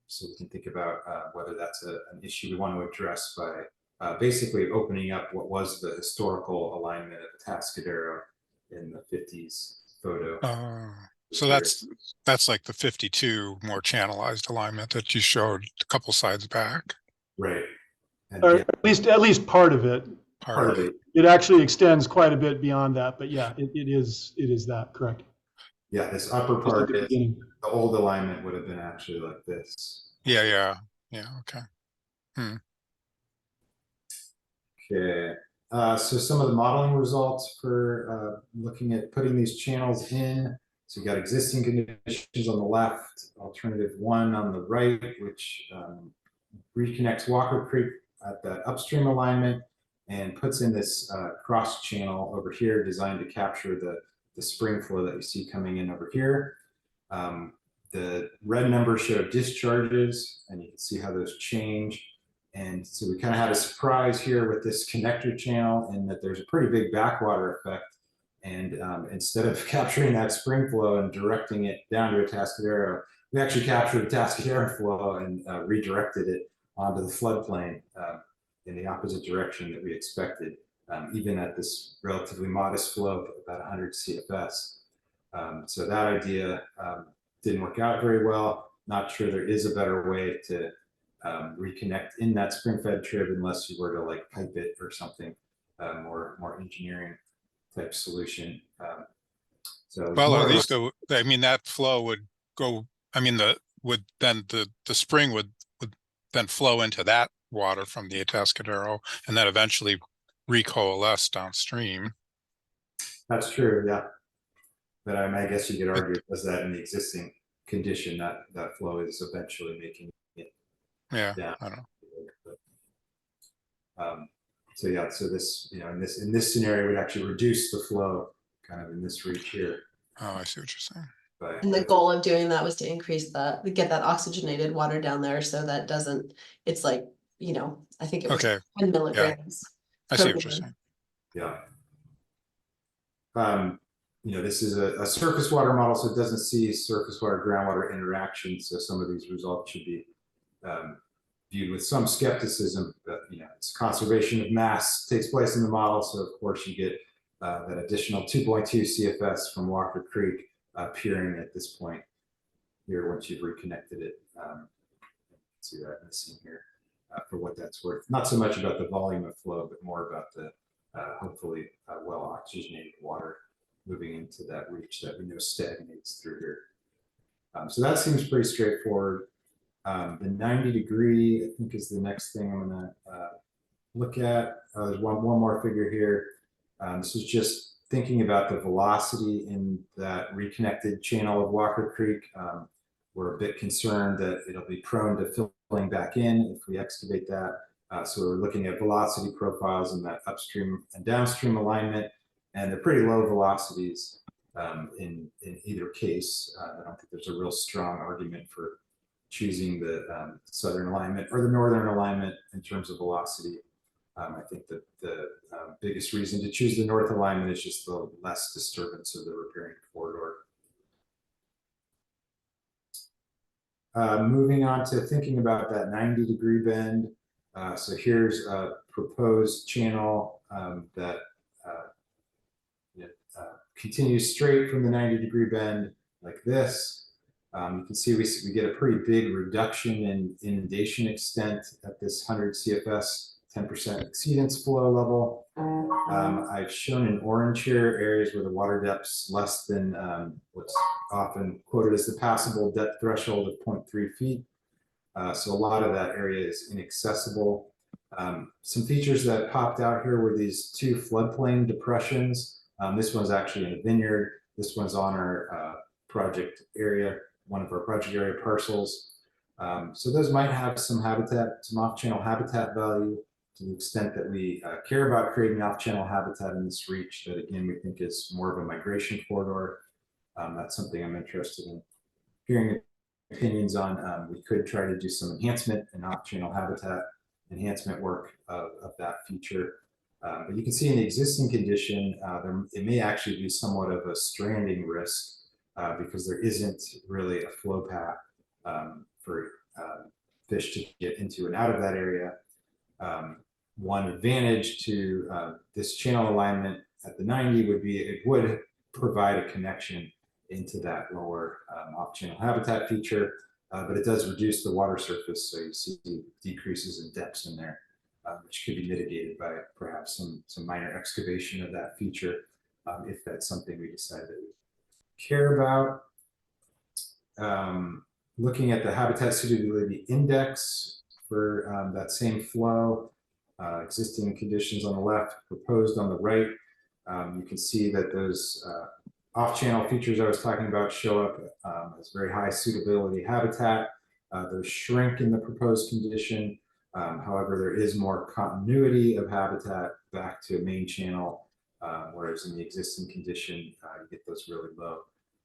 So we can think about whether that's an issue we want to address by basically opening up what was the historical alignment of Atascadero in the 50s photo. So that's like the 52 more channelized alignment that you showed a couple sides back. Right. And Or yeah, at least part of it. part of it. It actually extends quite a bit beyond that, but yeah, it is that, correct. Yeah, this upper Just at part the is beginning. the old alignment would have been actually like this. Yeah. Okay. Okay. So some of the modeling results for looking at putting these channels in. So you got existing conditions on the left, alternative 1 on the right, which reconnects Walker Creek at that upstream alignment and puts in this cross channel over here designed to capture the spring flow that you see coming in over here. The red numbers show discharges, and you can see how those change. And so we kind of had a surprise here with this connector channel in that there's a pretty big backwater effect. And instead of capturing that spring flow and directing it down to Atascadero, we actually captured Atascadero flow and redirected it onto the floodplain in the opposite direction that we expected, even at this relatively modest flow of about 100 CFS. So that idea didn't work out very well. Not sure there is a better way to reconnect in that spring-fed trib unless you were to like pipe it or something more engineering type solution. Well, at least I mean that flow would go. I mean the spring would then flow into that water from the Atascadero and then eventually recoalesce downstream. That's true, yeah. But I guess you could argue was that in the existing condition that flow is eventually making it. Yeah, down. I don't know. So yeah, so this, you know, in this scenario would actually reduce the flow kind of in this reach here. Oh, I see what you're saying. But And the goal of doing that was to increase get that oxygenated water down there so that doesn't, it's like, you know, I think it was Okay. 10 milligrams. I see what you're saying. yeah. You know, this is a surface water model, so it doesn't see surface water groundwater interaction. So some of these results should be viewed with some skepticism, but you know, it's conservation of mass takes place in the model. So of course you get that additional 2.2 CFS from Walker Creek appearing at this point here once you've reconnected it. See that in the scene here for what that's worth. Not so much about the volume of flow, but more about the hopefully well oxygenated water moving into that reach that we know stagnates through here. So that seems pretty straightforward. The 90-degree, I think, is the next thing I'm going to look at. There's one more figure here. This is just thinking about the velocity in that reconnected channel of Walker Creek. We're a bit concerned that it'll be prone to filling back in if we excavate that. So we're looking at velocity profiles in that upstream and downstream alignment, and they're pretty low velocities in either case. I don't think there's a real strong argument for choosing the southern alignment or the northern alignment in terms of velocity. I think that the biggest reason to choose the north alignment is just the less disturbance of the riparian corridor. Moving on to thinking about that 90-degree bend. So here's a proposed channel that continues straight from the 90-degree bend like this. You can see we get a pretty big reduction in inundation extent at this 100 CFS 10% exceedance flow level. I've shown in orange here areas where the water depth's less than what's often quoted as the passable depth threshold of 0.3 feet. So a lot of that area is inaccessible. Some features that popped out here were these two floodplain depressions. This one's actually in a vineyard. This one's on our project area, one of our project area parcels. So those might have some habitat, some off-channel habitat value to the extent that we care about creating off-channel habitat in this reach that, again, we think is more of a migration corridor. That's something I'm interested in hearing opinions on. We could try to do some enhancement and off-channel habitat enhancement work of that feature. But you can see in the existing condition, it may actually be somewhat of a stranding risk because there isn't really a flow path for fish to get into and out of that area. One advantage to this channel alignment at the 90 would be it would provide a connection into that lower off-channel habitat feature, but it does reduce the water surface, so you see decreases in depths in there, which could be mitigated by perhaps some minor excavation of that feature, if that's something we decide that we care about. Looking at the habitat suitability index for that same flow, existing conditions on the left, proposed on the right, you can see that those off-channel features I was talking about show up as very high suitability habitat. Those shrink in the proposed condition. However, there is more continuity of habitat back to main channel, whereas in the existing condition, you get those really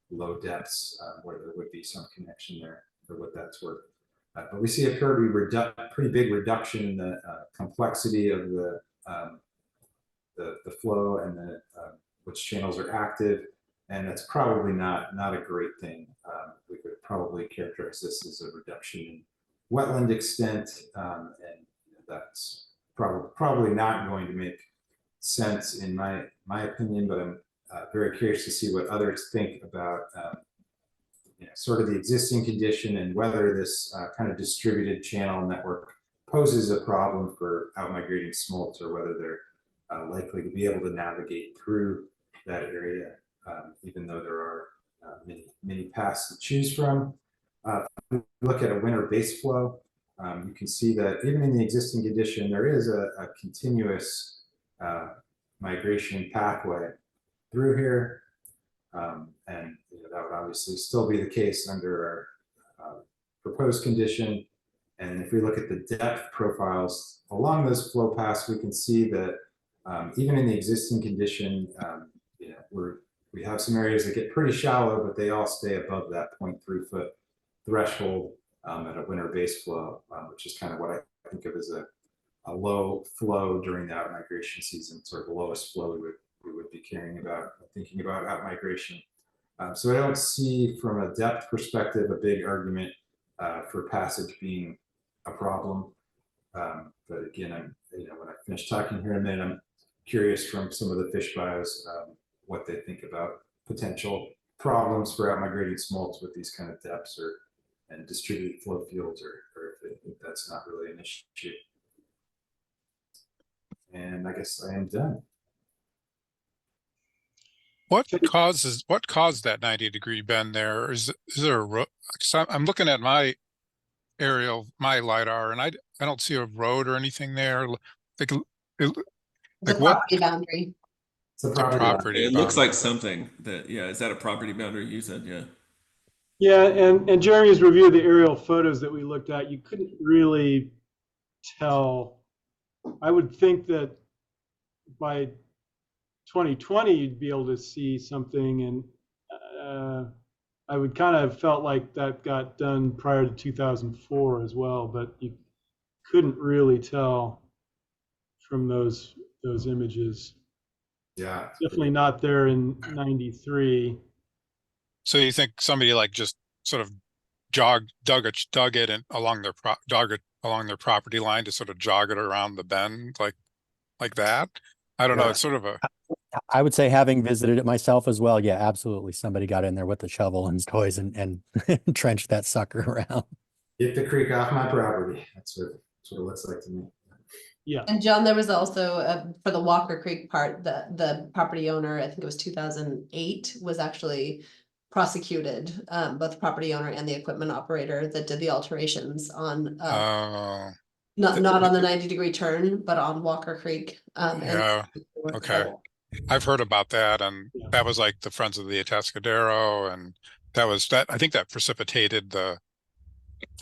low depths where there would be some connection there for what that's worth. But we see a pretty big reduction in the complexity of the flow and which channels are active, and that's probably not a great thing. We could probably characterize this as a reduction in wetland extent, and that's probably not going to make sense in my opinion. But I'm very curious to see what others think about sort of the existing condition and whether this kind of distributed channel network poses a problem for outmigrating smolts, or whether they're likely to be able to navigate through that area, even though there are many paths to choose from. Look at a winter base flow. You can see that even in the existing condition, there is a continuous migration pathway through here. And that would obviously still be the case under our proposed condition. And if we look at the depth profiles along those flow paths, we can see that even in the existing condition, we have some areas that get pretty shallow, but they all stay above that 0.3 foot threshold at a winter base flow, which is kind of what I think of as a low flow during the outmigration season, sort of the lowest flow we would be caring about, thinking about outmigration. So I don't see from a depth perspective a big argument for passage being a problem. But again, when I finish talking here in a minute, I'm curious from some of the fish bios what they think about potential problems for outmigrating smolts with these kind of depths and distributed flow fields, or if they think that's not really an issue. And I guess I am done. What caused that 90-degree bend there? Is there a road? I'm looking at my aerial, my LiDAR, and I don't see a road or anything there. Like The property boundary. It's a the property. It looks like something that, yeah, is that a property boundary you said? Yeah. Yeah, and Jeremy's review of the aerial photos that we looked at, you couldn't really tell. I would think that by 2020 you'd be able to see something, and I would kind of felt like that got done prior to 2004 as well, but you couldn't really tell from those images. Yeah. Definitely not there in 93. So you think somebody like just sort of dug it and along their dug it along their property line to sort of jog it around the bend like that? I don't know. Yeah. It's sort of a I would say, having visited it myself as well, yeah, absolutely. Somebody got in there with a shovel and toys and trenched that sucker around. Get the creek off my property. That's what it looks like to me. Yeah. And John, there was also for the Walker Creek part, the property owner, I think it was 2008, was actually prosecuted, both the property owner and the equipment operator that did the alterations on not on the 90-degree turn, but on Walker Creek. yeah. Okay. I've heard about that, and that was like the Friends of the Atascadero, and that I think that precipitated the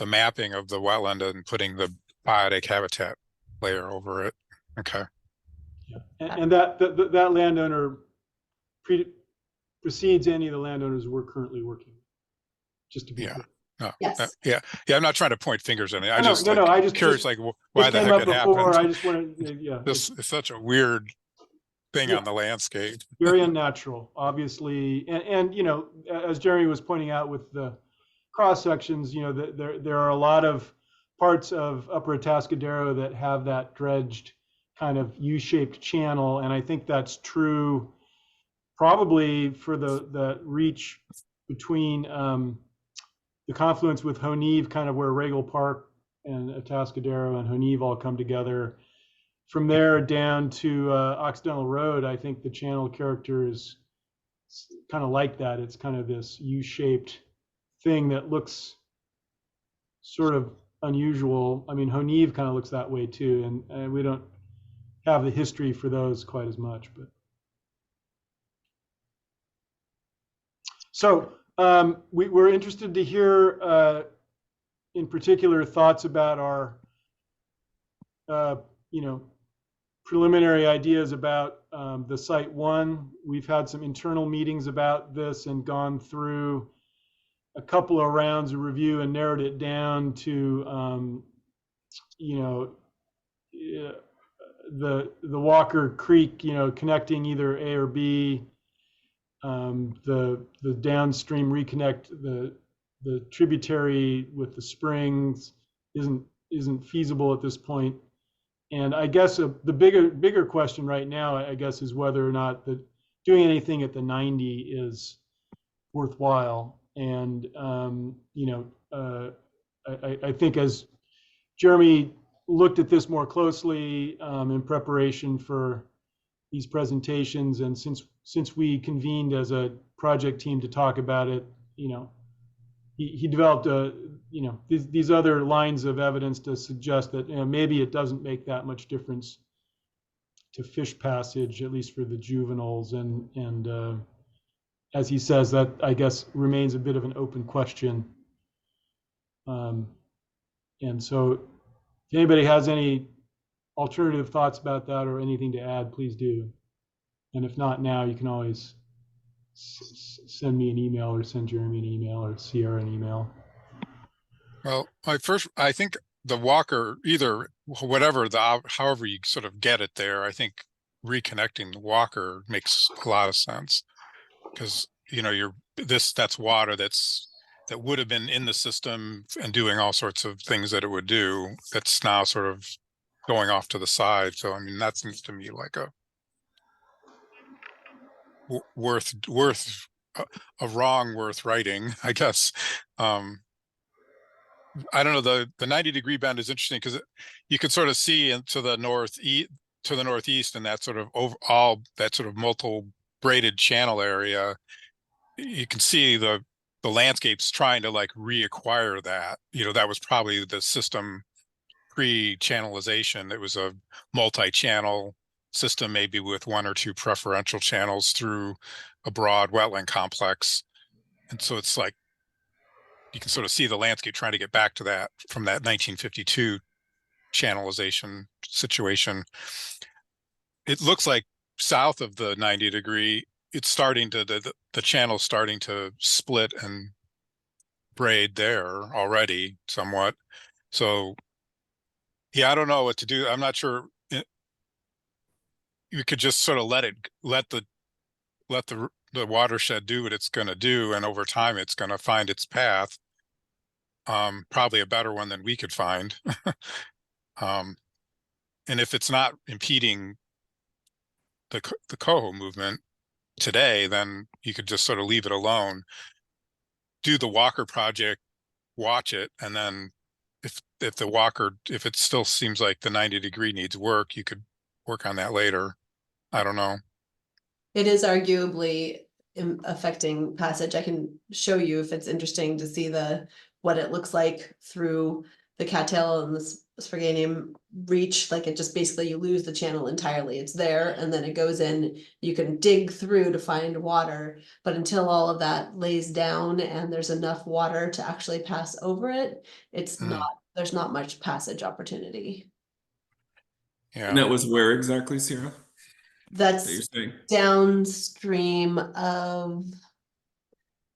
mapping of the wetland and putting the biotic habitat layer over it. Okay. Yeah. And that landowner precedes any of the landowners we're currently working with, just to be clear. No, Yes. yeah. I'm not trying to point fingers at it. I No, just no, I just curious, like why it the came heck up it before. happened. I just wanted, yeah. This is such a weird thing Yeah. on the landscape. Very unnatural, obviously, and you know, as Jeremy was pointing out with the cross sections, you know, there are a lot of parts of Upper Atascadero that have that dredged kind of U-shaped channel, and I think that's true probably for the reach between the confluence with Honeve, kind of where Regal Park and Atascadero and Honeve all come together. From there down to Occidental Road, I think the channel character is kind of like that. It's kind of this U-shaped thing that looks sort of unusual. I mean, Honeve kind of looks that way too, and we don't have the history for those quite as much. But so we're interested to hear, in particular, thoughts about our, you know, preliminary ideas about the Site 1. We've had some internal meetings about this and gone through a couple of rounds of review and narrowed it down to, you know, the Walker Creek, you know, connecting either A or B, the downstream reconnect, the tributary with the springs isn't feasible at this point. And I guess the bigger question right now, I guess, is whether or not doing anything at the 90 is worthwhile. And you know, I think as Jeremy looked at this more closely in preparation for these presentations, and since we convened as a project team to talk about it, you know, he developed you know, these other lines of evidence to suggest that, you know, maybe it doesn't make that much difference to fish passage, at least for the juveniles, and as he says, that I guess remains a bit of an open question. And so if anybody has any alternative thoughts about that or anything to add, please do. And if not now, you can always send me an email or send Jeremy an email or Sierra an email. Well, I think the Walker, either whatever however you sort of get it there, I think reconnecting the Walker makes a lot of sense, because you know that's water that would have been in the system and doing all sorts of things that it would do, that's now sort of going off to the side. So I mean, that seems to me like a wrong worth writing, I guess. I don't know, the 90-degree bend is interesting because you can sort of see into the northeast and that sort of overall, that sort of multiple braided channel area. You can see the landscapes trying to like reacquire that. You know, that was probably the system pre-channelization. It was a multi-channel system, maybe with one or two preferential channels through a broad wetland complex. And so it's like you can sort of see the landscape trying to get back to that from that 1952 channelization situation. It looks like south of the 90-degree, it's starting to the channel's starting to split and braid there already somewhat. So yeah, I don't know what to do. I'm not sure. You could just sort of let the watershed do what it's going to do, and over time it's going to find its path. Probably a better one than we could find. And if it's not impeding the coho movement today, then you could just sort of leave it alone. Do the Walker project, watch it, and then if it still seems like the 90-degree needs work, you could work on that later. I don't know. It is arguably affecting passage. I can show you if it's interesting to see what it looks like through the cattail and the Sphryganium reach. Like it just basically, you lose the channel entirely. It's there and then it goes in. You can dig through to find water, but until all of that lays down and there's enough water to actually pass over it, there's not much passage opportunity. Yeah. And that was where exactly, Sarah? That you're That's saying? downstream of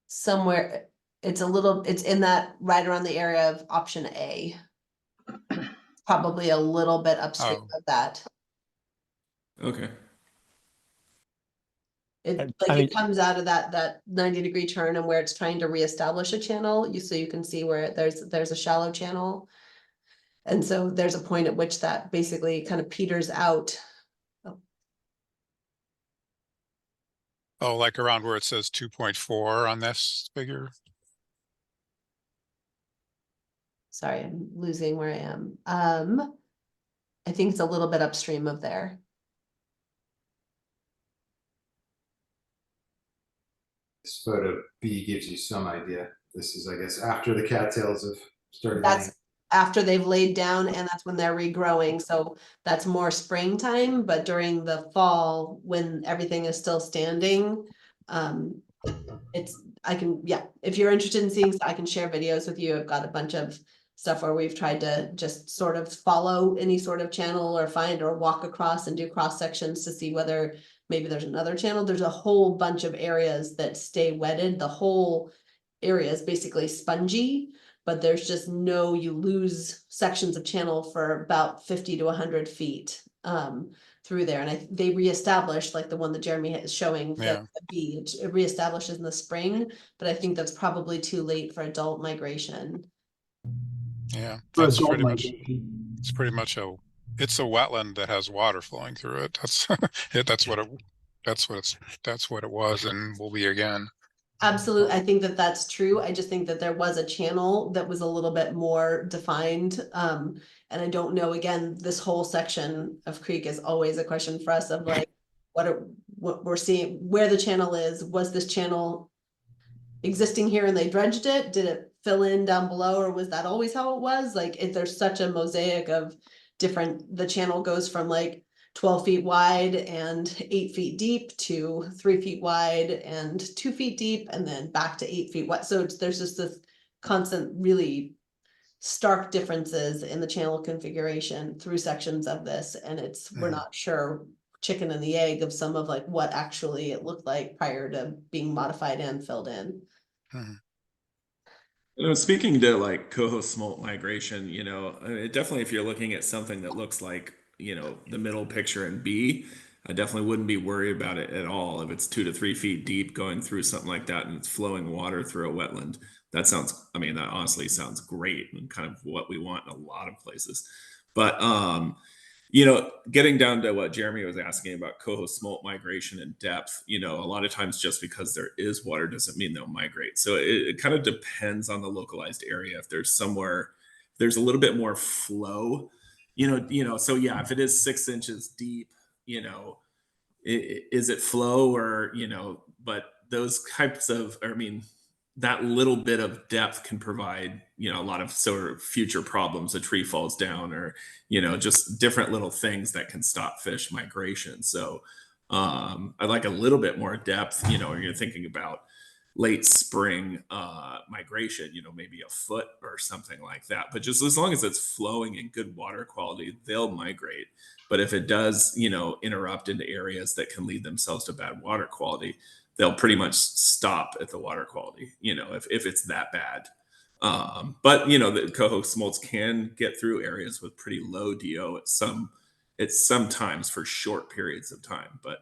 somewhere. It's in that right around the area of option A. Probably a little bit upstream of that. Okay. It comes out of that 90-degree turn and where it's trying to reestablish a channel. So you can see where there's a shallow channel. And so there's a point at which that basically kind of peters out. Oh, like around where it says 2.4 on this figure. Sorry, I'm losing where I am. I think it's a little bit upstream of there. This photo B gives you some idea. This is, I guess, after the cattails have started. That's after they've laid down and that's when they're regrowing. So that's more springtime, but during the fall, when everything is still standing, if you're interested in seeing, I can share videos with you. I've got a bunch of stuff where we've tried to just sort of follow any sort of channel or find or walk across and do cross sections to see whether maybe there's another channel. There's a whole bunch of areas that stay wetted. The whole area is basically spongy, but there's just you lose sections of channel for about 50 to 100 feet through there. And they reestablished, like the one that Jeremy is showing, Yeah. it reestablishes in the spring, but I think that's probably too late for adult migration. Yeah, For that's adult pretty much, migration. it's pretty much it's a wetland that has water flowing through it. That's what it was and will be again. Absolutely. I think that's true. I just think that there was a channel that was a little bit more defined. And I don't know, again, this whole section of creek is always a question for us of like, what we're seeing, where the channel is. Was this channel existing here and they dredged it? Did it fill in down below, or was that always how it was? Like, if there's such a mosaic of the channel goes from like 12 feet wide and 8 feet deep to 3 feet wide and 2 feet deep, and then back to 8 feet wide. So there's just this constant, really stark differences in the channel configuration through sections of this. And we're not sure, chicken and the egg, of some of like what actually it looked like prior to being modified and filled in. Speaking to like coho smolt migration, definitely if you're looking at something that looks like, the middle picture in B, I definitely wouldn't be worried about it at all. If it's 2 to 3 feet deep going through something like that and it's flowing water through a wetland, that honestly sounds great and kind of what we want in a lot of places. But, getting down to what Jeremy was asking about coho smolt migration and depth, a lot of times just because there is water doesn't mean they'll migrate. So it kind of depends on the localized area. If there's there's a little bit more flow, so yeah, if it is 6 inches deep, is it flow or, but those types of, that little bit of depth can provide, a lot of sort of future problems. A tree falls down or, just different little things that can stop fish migration. So I like a little bit more depth, when you're thinking about late spring migration, maybe a foot or something like that. But just as long as it's flowing in good water quality, they'll migrate. But if it does, interrupt into areas that can lead themselves to bad water quality, they'll pretty much stop at the water quality, if it's that bad. But you know, the coho smolts can get through areas with pretty low DO at sometimes for short periods of time. But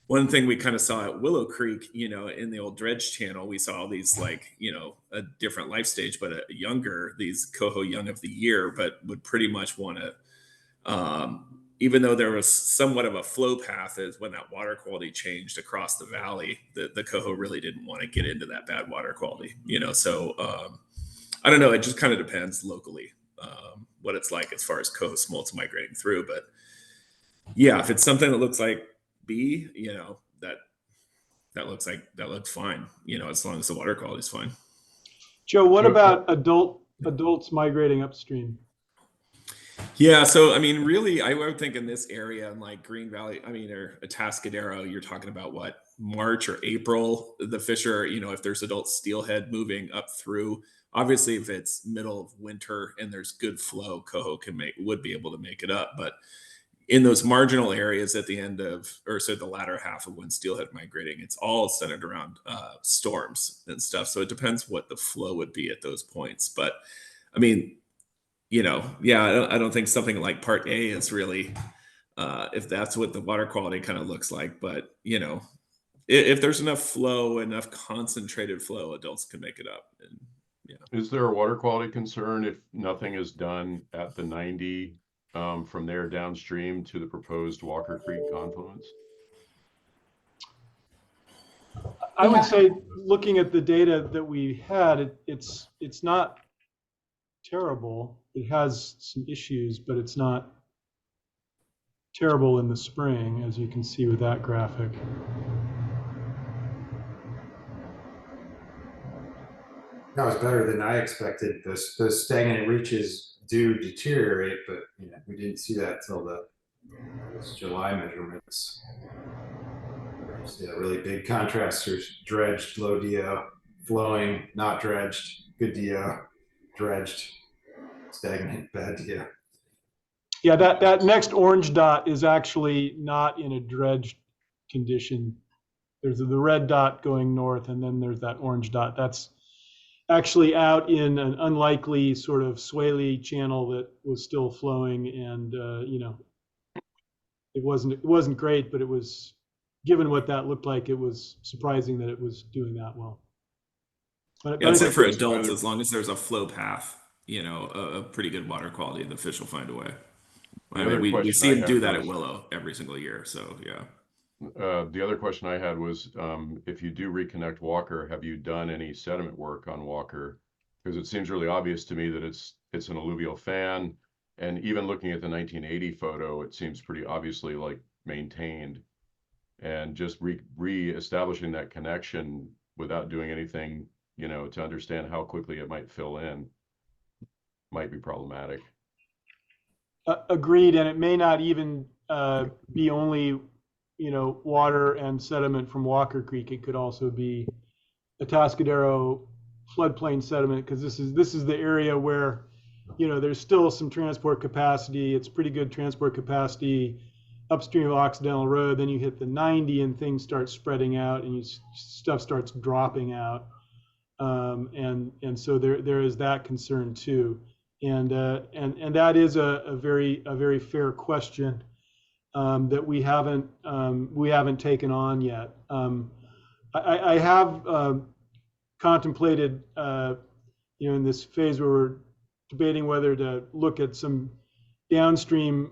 one thing we kind of saw at Willow Creek, you know, in the old dredge channel, we saw these like, you know, a different life stage, but a younger, these coho young of the year, but would pretty much want to, even though there was somewhat of a flow path as when that water quality changed across the valley, the coho really didn't want to get into that bad water quality, you know. So I don't know, it just kind of depends locally what it's like as far as coho smolts migrating through. But yeah, if it's something that looks like B, you know, that looks fine, you know, as long as the water quality is fine. Joe, what about adults migrating upstream? Yeah, so I mean, really, I would think in this area, in like Green Valley, I mean, or Atascadero, you're talking about what, March or April. The fish are, you know, if there's adult steelhead moving up through, obviously, if it's middle of winter and there's good flow, coho would be able to make it up. But in those marginal areas at the end of, or so the latter half of when steelhead migrating, it's all centered around storms and stuff. So it depends what the flow would be at those points. But I mean, you know, yeah, I don't think something like Part A is really, if that's what the water quality kind of looks like. But you know, if there's enough flow, enough concentrated flow, adults can make it up. And yeah. Is there a water quality concern if nothing is done at the 90 from there downstream to the proposed Walker Creek confluence? I would say, looking at the data that we had, it's not terrible. It has some issues, but it's not terrible in the spring, as you can see with that graphic. That was better than I expected. Those stagnant reaches do deteriorate, but you know, we didn't see that till those July measurements. Yeah, really big contrast. There's dredged, low DO, flowing, not dredged, good DO, dredged, stagnant, bad DO. Yeah, that next orange dot is actually not in a dredged condition. There's the red dot going north, and then there's that orange dot. That's actually out in an unlikely sort of swaley channel that was still flowing, and you know, it wasn't great, but it was, given what that looked like, it was surprising that it was doing that well. But Yeah, I'd say for adults, as long as there's a flow path, you know, a pretty good water quality, the fish will find a way. I mean, we see them do that at Willow every single year, so yeah. The other question I had was, if you do reconnect Walker, have you done any sediment work on Walker? Because it seems really obvious to me that it's an alluvial fan, and even looking at the 1980 photo, it seems pretty obviously like maintained. And just re-establishing that connection without doing anything, you know, to understand how quickly it might fill in might be problematic. Agreed, and it may not even be only, you know, water and sediment from Walker Creek. It could also be Atascadero floodplain sediment, because this is the area where, you know, there's still some transport capacity. It's pretty good transport capacity upstream of Occidental Road. Then you hit the 90 and things start spreading out, and stuff starts dropping out, and so there is that concern too. And that is a very fair question that we haven't taken on yet. I have contemplated, you know, in this phase where we're debating whether to look at some downstream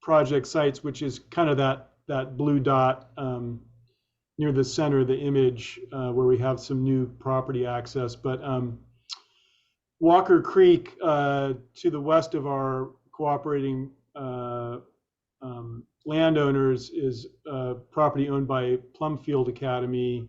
project sites, which is kind of that blue dot near the center of the image, where we have some new property access. But Walker Creek, to the west of our cooperating landowners, is property owned by Plumfield Academy,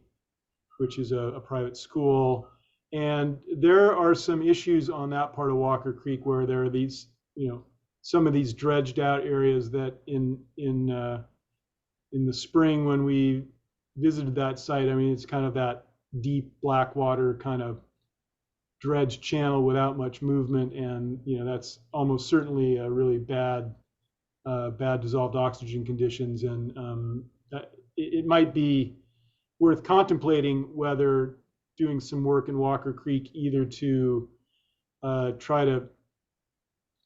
which is a private school. And there are some issues on that part of Walker Creek where there are these, you know, some of these dredged out areas that in the spring when we visited that site, I mean, it's kind of that deep black water kind of dredged channel without much movement, and you know, that's almost certainly a really bad dissolved oxygen conditions, and it might be worth contemplating whether doing some work in Walker Creek, either to try to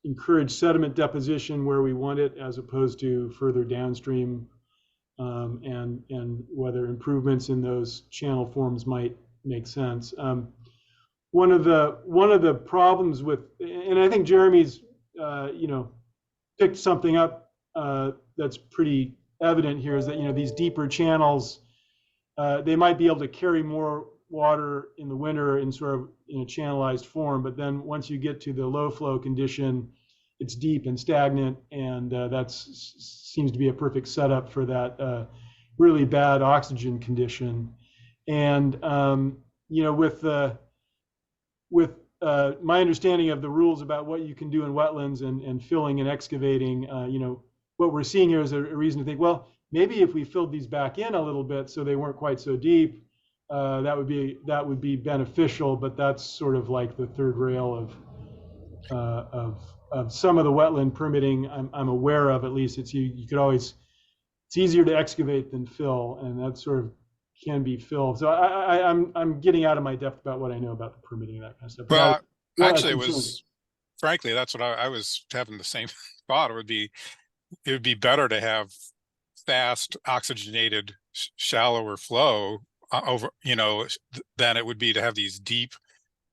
encourage sediment deposition where we want it, as opposed to further downstream, and whether improvements in those channel forms might make sense. One of the problems with, and I think Jeremy's picked something up that's pretty evident here, is that these deeper channels, they might be able to carry more water in the winter in sort of in a channelized form, but then once you get to the low flow condition, it's deep and stagnant, and that seems to be a perfect setup for that really bad oxygen condition. And with my understanding of the rules about what you can do in wetlands and filling and excavating, what we're seeing here is a reason to think, well, maybe if we filled these back in a little bit so they weren't quite so deep, that would be beneficial. But that's sort of like the third rail of some of the wetland permitting I'm aware of. At least it's easier to excavate than fill, and that sort of can be filled. So I'm getting out of my depth about what I know about the permitting and that kind of stuff. Well, actually, frankly, that's what I was having the same thought. It would be better to have fast oxygenated shallower flow over, than it would be to have these deep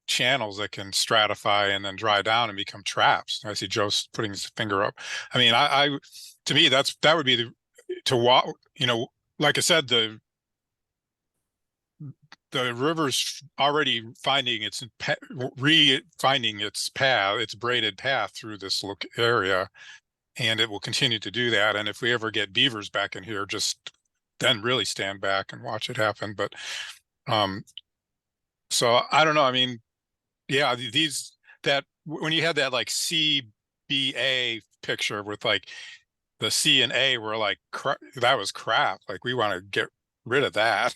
channels that can stratify and then dry down and become traps. I see Joe's putting his finger up. I mean, to me, that would be like I said, the river's already finding its path, its braided path through this area, and it will continue to do that. And if we ever get beavers back in here, just then really stand back and watch it happen. But so I don't know. I mean, yeah, when you had that like CBA picture with like the C and A were like that was crap. Like we want to get rid of that.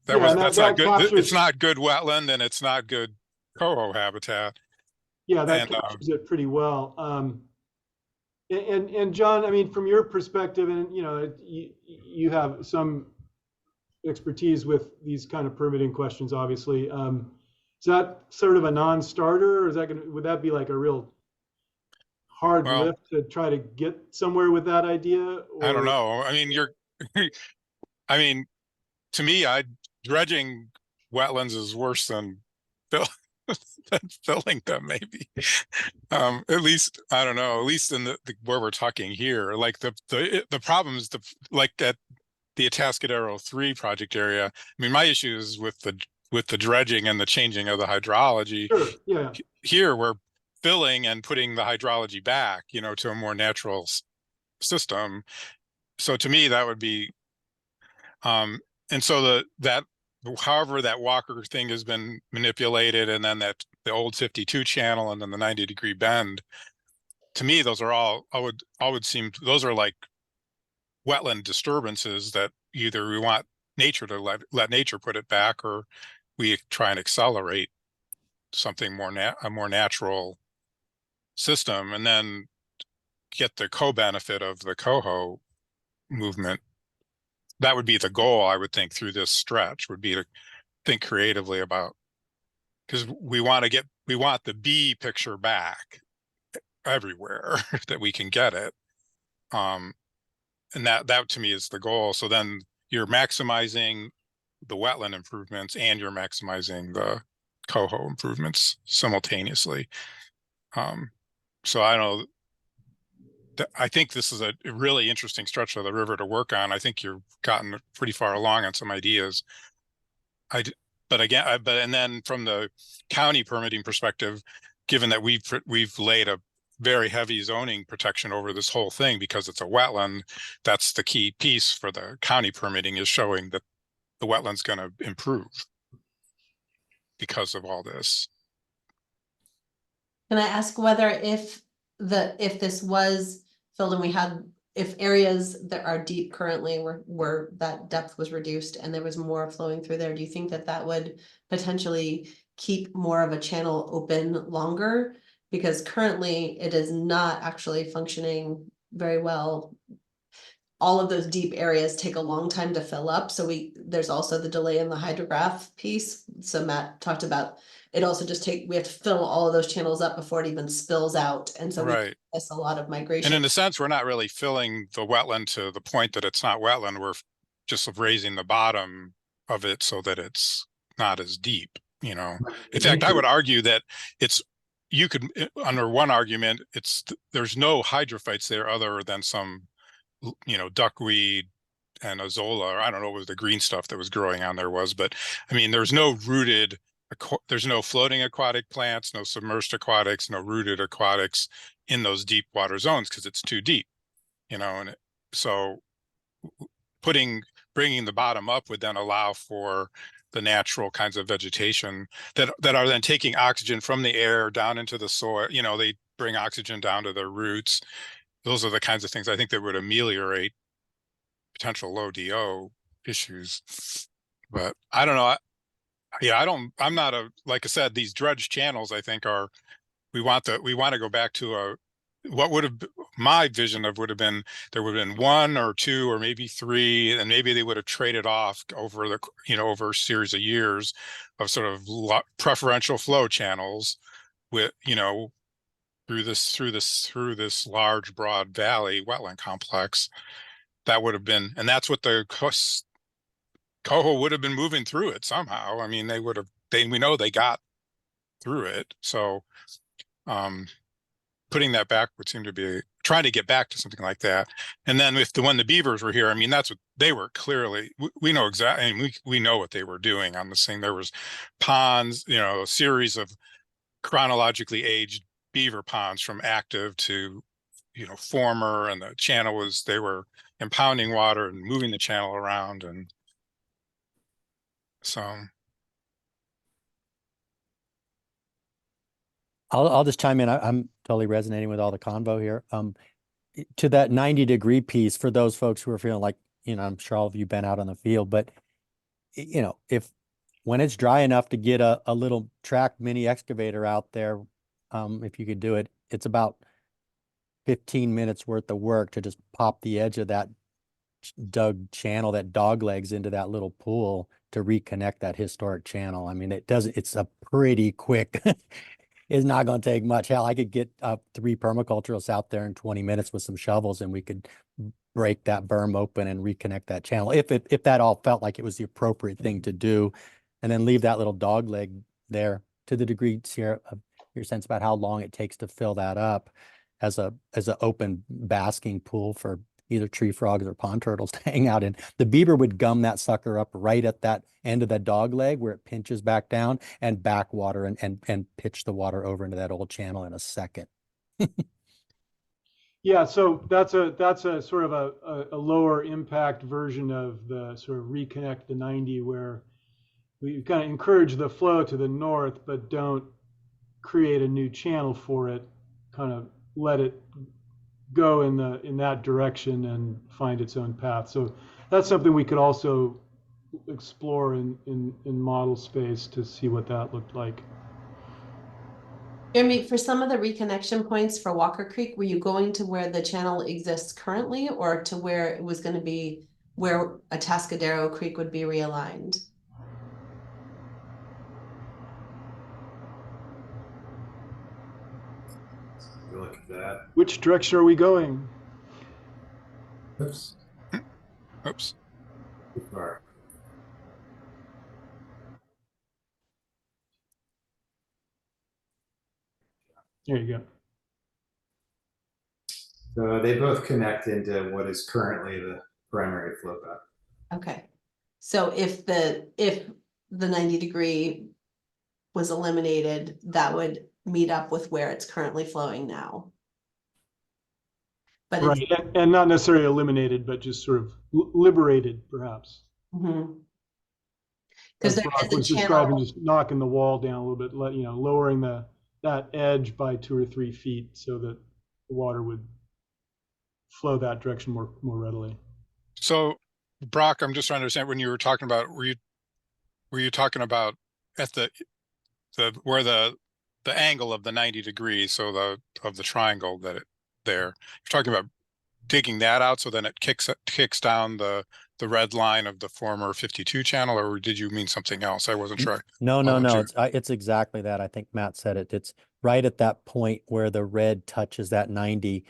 That's not good. It's not good wetland, and it's not good coho habitat. Yeah, that captures it pretty well. And John, I mean, from your perspective, and you have some expertise with these kind of permitting questions, obviously. Is that sort of a non-starter, or would that be like a real hard lift to try to get somewhere with that idea? Or? I don't know. I mean, to me, dredging wetlands is worse than filling them, maybe. At least, I don't know, at least in where we're talking here, like the problems, like at the Atascadero 3 project area. I mean, my issue is with the dredging and the changing of the hydrology. Sure. Yeah. Here we're filling and putting the hydrology back, to a more natural system. So to me, that would be, and so however that Walker thing has been manipulated, and then the old 52 channel, and then the 90-degree bend, to me, those are all, those are like wetland disturbances that either we want nature to let nature put it back, or we try and accelerate something a more natural system, and then get the co-benefit of the coho movement. That would be the goal, I would think, through this stretch, would be to think creatively about, because we want the B picture back everywhere that we can get it. And that to me is the goal. So then you're maximizing the wetland improvements and you're maximizing the coho improvements simultaneously. So I don't know. I think this is a really interesting stretch of the river to work on. I think you've gotten pretty far along on some ideas. And then from the county permitting perspective, given that we've laid a very heavy zoning protection over this whole thing because it's a wetland, that's the key piece for the county permitting, is showing that the wetland's going to improve because of all this. Can I ask whether if this was filled and if areas that are deep currently where that depth was reduced and there was more flowing through there, do you think that would potentially keep more of a channel open longer? Because currently it is not actually functioning very well. all of those deep areas take a long time to fill up. So there's also the delay in the hydrograph piece. So Matt talked about it also we have to fill all of those channels up before it even spills out. And so we Right. miss a lot of And migration. in a sense, we're not really filling the wetland to the point that it's not wetland. We're just raising the bottom of it so that it's not as deep, you know. In fact, I would argue that you could, under one argument, there's no hydrophytes there other than some, you know, duckweed and azolla, or I don't know what the green stuff that was growing on there was, but I mean, there's no floating aquatic plants, no submerged aquatics, no rooted aquatics in those deep water zones because it's too deep, you know. And so bringing the bottom up would then allow for the natural kinds of vegetation that are then taking oxygen from the air down into the soil. You know, they bring oxygen down to their roots. Those are the kinds of things I think that would ameliorate potential low DO issues. But I don't know. I'm not like I said, these dredge channels, I think we want to go back to what would have my vision of would have been, there would have been 1 or 2 or maybe 3, and maybe they would have traded off over over a series of years of sort of preferential flow channels with, through this large, broad valley wetland complex. That would have been, and that's what the Coho would have been moving through it somehow. I mean, we know they got through it. So, putting that back would seem to be trying to get back to something like that. And then when the beavers were here, I mean, that's what they were clearly, we know exactly, and we know what they were doing on this thing. There was ponds, a series of chronologically aged beaver ponds from active to, former, and the channel they were impounding water and moving the channel around. And so. I'll just chime in. I'm totally resonating with all the convo here. To that 90-degree piece, for those folks who are feeling like, I'm sure all of you been out on the field, but when it's dry enough to get a little track mini excavator out there, if you could do it, it's about 15 minutes worth of work to just pop the edge of that dug channel, that dog legs, into that little pool to reconnect that historic channel. I mean, it's a pretty quick, it's not going to take much. Hell, I could get 3 permaculturalists out there in 20 minutes with some shovels, and we could break that berm open and reconnect that channel if that all felt like it was the appropriate thing to do, and then leave that little dog leg there. To the degree here of your sense about how long it takes to fill that up as an open basking pool for either tree frogs or pond turtles to hang out in. The beaver would gum that sucker up right at that end of that dog leg where it pinches back down and back water and pitch the water over into that old channel in a second. Yeah, so that's a sort of a lower impact version of the sort of reconnect the 90, where we kind of encourage the flow to the north, but don't create a new channel for it, kind of let it go in that direction and find its own path. So that's something we could also explore in model space to see what that looked like. Jeremy, for some of the reconnection points for Walker Creek, were you going to where the channel exists currently, or to where it was going to be where Atascadero Creek would be realigned? Look at that. Which direction are we going? Oops. Oops. Too far. There you go. So they both connect into what is currently the primary flow path. Okay. So if the 90-degree was eliminated, that would meet up with where it's currently flowing now. But right, and not necessarily eliminated, but just sort of liberated, perhaps. Because there Brock is a was channel. describing, just knocking the wall down a little bit, lowering that edge by 2 or 3 feet so that the water would flow that direction more readily. So, Brock, I'm just trying to understand, when you were talking about, were you talking about at where the angle of the 90 degrees, so of the triangle you're talking about digging that out so then it kicks down the red line of the former 52 channel, or did you mean something else? I wasn't sure. No, no, Followed no. you. It's exactly that. I think Matt said it. It's right at that point where the red touches that 90.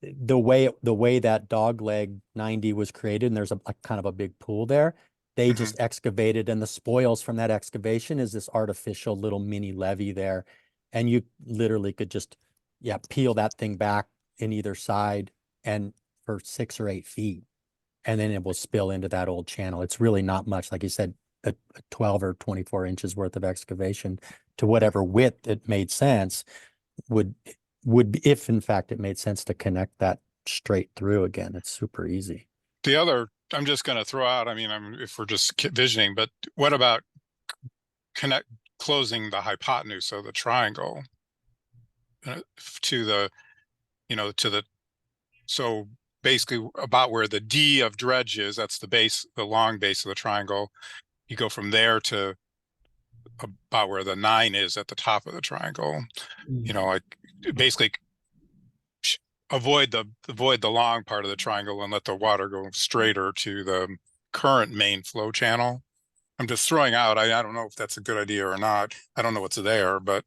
The way that dog leg 90 was created, and there's a kind of a big pool there. They Mhm. just excavated, and the spoils from that excavation is this artificial little mini levee there. And you literally could just, yeah, peel that thing back in either side and for 6 or 8 feet. And then it will spill into that old channel. It's really not much, like you said, a 12 or 24 inches worth of excavation to whatever width it made sense would be, if in fact it made sense to connect that straight through again. It's super easy. The other, I'm just going to throw out, I mean, if we're just visioning, but what about closing the hypotenuse of the triangle to the, so basically about where the D of dredge is, that's the base, the long base of the triangle. You go from there to about where the 9 is at the top of the triangle. Like basically avoid the long part of the triangle and let the water go straighter to the current main flow channel. I'm just throwing out, I don't know if that's a good idea or not. I don't know what's there, but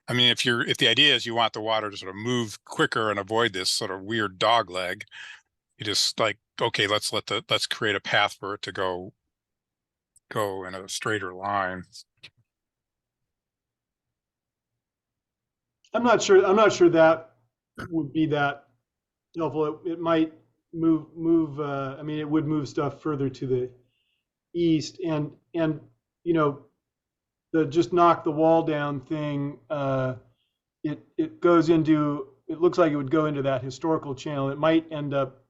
I mean, if the idea is you want the water to sort of move quicker and avoid this sort of weird dog leg, you just like, okay, let's create a path for it to go in a straighter line. I'm not sure that would be that helpful. It might move. I mean, it would move stuff further to the east, and the just knock the wall down thing. It goes into. It looks like it would go into that historical channel. It might end up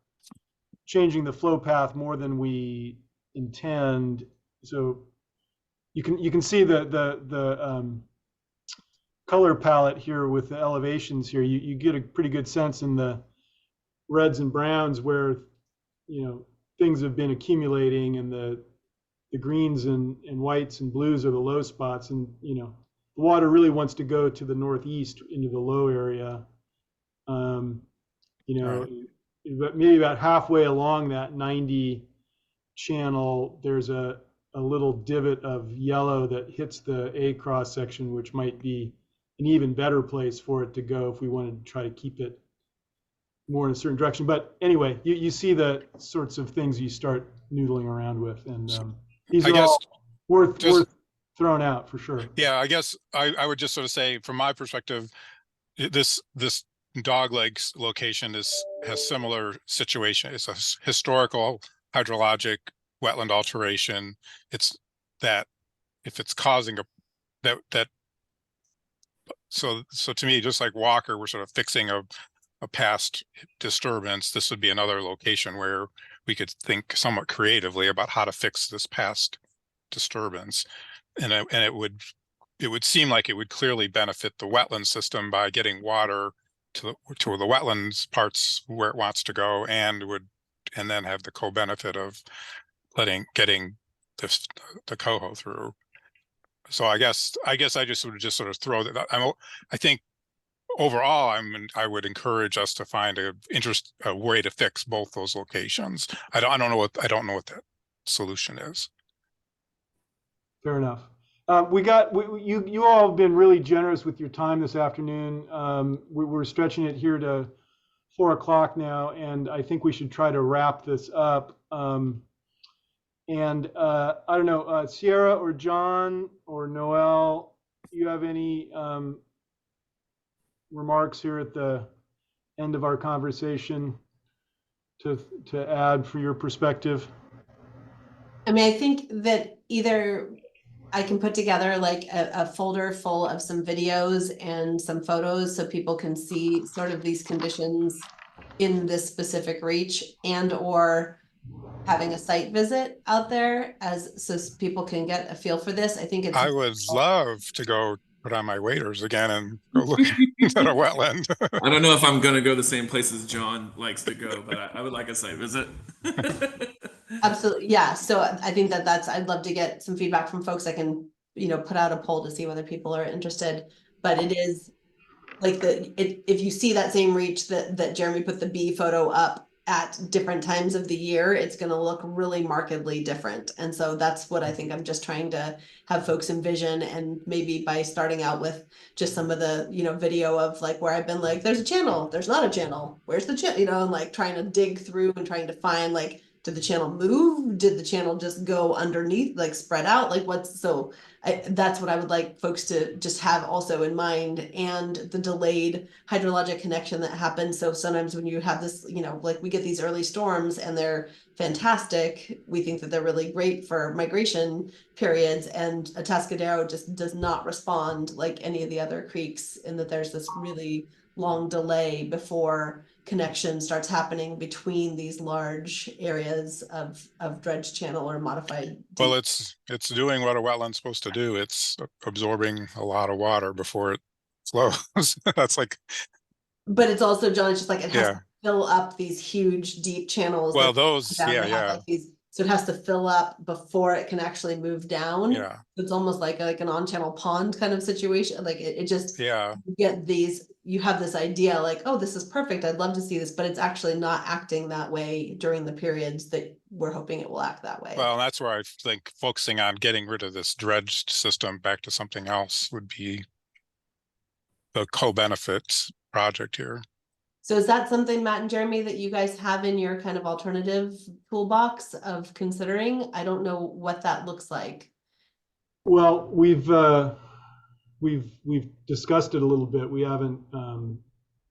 changing the flow path more than we intend. So you can see the color palette here with the elevations here. You get a pretty good sense in the reds and browns where things have been accumulating, and the greens and whites and blues are the low spots, and the water really wants to go to the northeast into the low area. Right. Maybe about halfway along that 90 channel, there's a little divot of yellow that hits the A cross section, which might be an even better place for it to go if we wanted to try to keep it more in a certain direction. But anyway, you see the sorts of things you start noodling around with, and these are all worth throwing out for sure. Yeah, I guess I would just sort of say, from my perspective, this dog legs location has similar situation. It's a historical hydrologic wetland alteration. It's that if it's causing so to me, just like Walker, we're sort of fixing a past disturbance. This would be another location where we could think somewhat creatively about how to fix this past disturbance, and it would seem like it would clearly benefit the wetland system by getting water to the wetlands parts where it wants to go, and then have the co-benefit of getting the coho through. So I guess I just would just sort of throw that. I think overall, I would encourage us to find a way to fix both those locations. I don't know what that solution is. Fair enough. You all have been really generous with your time this afternoon. We're stretching it here to 4 o'clock now, and I think we should try to wrap this up. And I don't know, Sierra or John or Noel, you have any remarks here at the end of our conversation to add for your perspective? I mean, I think that either I can put together like a folder full of some videos and some photos so people can see sort of these conditions in this specific reach, and or having a site visit out there so people can get a feel for this. I think I would love to go put on my waders again and go look at a wetland. I don't know if I'm gonna go the same places John likes to go, but I would like a site visit. Absolutely, yeah. So I think I'd love to get some feedback from folks. I can put out a poll to see whether people are interested. But it is like if you see that same reach that Jeremy put the B photo up, at different times of the year, it's going to look really markedly different. And so that's what I think I'm just trying to have folks envision. And maybe by starting out with just some of the, video of like where I've been like, there's a channel, there's not a channel, where's the channel, and like trying to dig through and trying to find like, did the channel move? Did the channel just go underneath, like spread out? Like that's what I would like folks to just have also in mind, and the delayed hydrologic connection that happens. So sometimes when you have this, like we get these early storms and they're fantastic, we think that they're really great for migration periods, and Atascadero just does not respond like any of the other creeks, in that there's this really long delay before connection starts happening between these large areas of dredge channel or modified. Well, it's doing what a wetland's supposed to do. It's absorbing a lot of water before it flows. That's like, but it's also, John, it's just like it has yeah. to fill up these huge deep channels. Well, that those, down yeah, to have, yeah, like these, so it has to fill up before it can actually move down. yeah, It's almost like an on-channel pond kind of situation. Like it just, yeah. you get these, you have this idea like, oh, this is perfect, I'd love to see this, but it's actually not acting that way during the periods that we're hoping it will act that way. Well, that's where I think focusing on getting rid of this dredged system back to something else would be the co-benefits project here. So is that something, Matt and Jeremy, that you guys have in your kind of alternative toolbox of considering? I don't know what that looks like. Well, we've discussed it a little bit. We haven't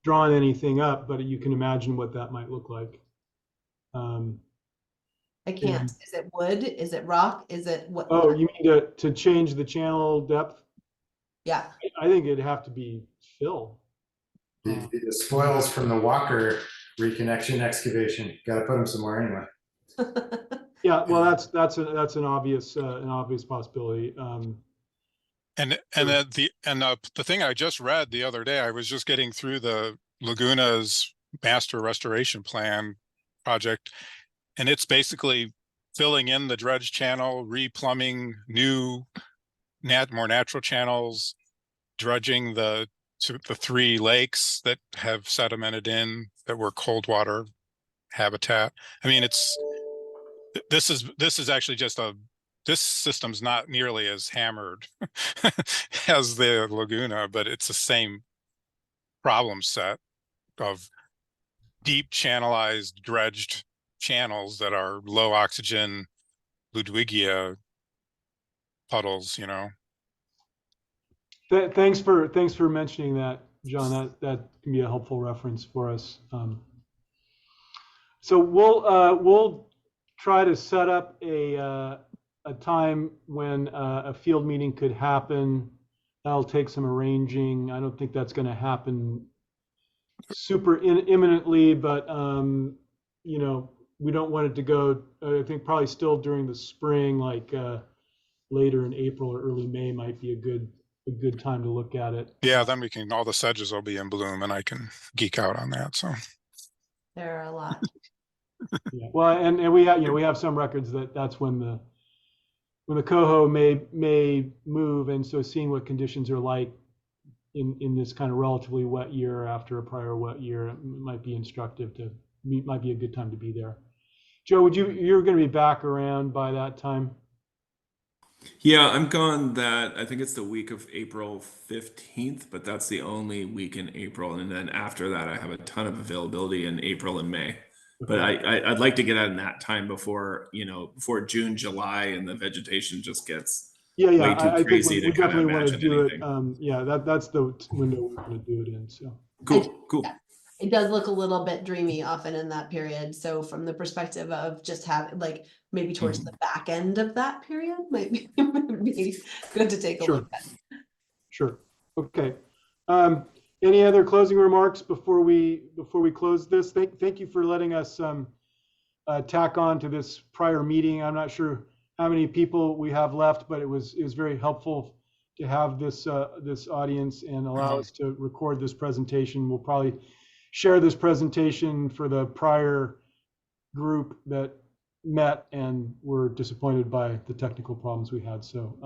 drawn anything up, but you can imagine what that might look like. I can't. Is it wood? Is it rock? Is it what? Oh, you mean to change the channel depth? Yeah. I think it'd have to be fill. The spoils from the Walker reconnection excavation. Got to put them somewhere anyway. Yeah, well, that's an obvious possibility. And the thing I just read the other day, I was just getting through the Laguna's master restoration plan project, and it's basically filling in the dredge channel, replumbing new, more natural channels, dredging the 3 lakes that have sedimented in that were cold water habitat. I mean, this is actually just this system's not nearly as hammered as the Laguna, but it's the same problem set of deep channelized dredged channels that are low oxygen Ludwigia puddles, Thanks for mentioning that, John. That can be a helpful reference for us. So we'll try to set up a time when a field meeting could happen. That'll take some arranging. I don't think that's going to happen super imminently, but we don't want it to go. I think probably still during the spring, like later in April or early May might be a good time to look at it. Yeah, then all the sedges will be in bloom and I can geek out on that. So there are a lot. Yeah. Well, and we have some records that's when the coho may move, and so seeing what conditions are like in this kind of relatively wet year after a prior wet year might be instructive might be a good time to be there. Joe, you're going to be back around by that time? Yeah, I'm gone I think it's the week of April 15th, but that's the only week in April. And then after that, I have a ton of availability in April and May. But I'd like to get out in that time before June, July, and the vegetation just gets way too I crazy think we to kind of definitely want to imagine do anything. it. That's the window we're going to do it in. So Cool. Yeah. It does look a little bit dreamy often in that period. So from the perspective of just having like maybe towards the back end of that period might be good to take a look at. Sure. Okay. Any other closing remarks before we close this? Thank you for letting us tack on to this prior meeting. I'm not sure how many people we have left, but it was very helpful to have this audience and allow us to record this presentation. We'll probably share this presentation for the prior group that met and were disappointed by the technical problems we had. So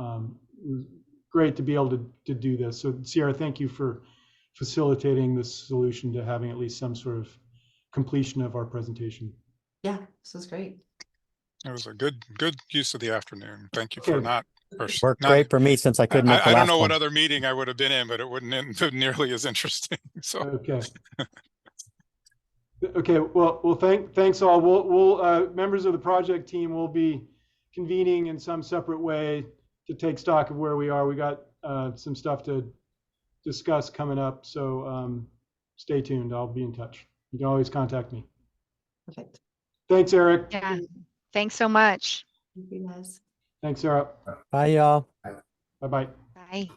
it was great to be able to do this. So Sierra, thank you for facilitating this solution to having at least some sort of completion of our presentation. Yeah, this was great. It was a good use of the afternoon. Thank you for Okay. not. Worked great for me since I couldn't make the I don't last know what one. other meeting I would have been in, but it wouldn't have been nearly as interesting. So Okay. Okay, well, thanks all. We'll members of the project team will be convening in some separate way to take stock of where we are. We got some stuff to discuss coming up, so stay tuned. I'll be in touch. You can always contact me. Perfect. Thanks, Eric. Yeah. Thanks so much. Thank you guys. Thanks, Sarah. Bye, y'all. Bye-bye. Bye.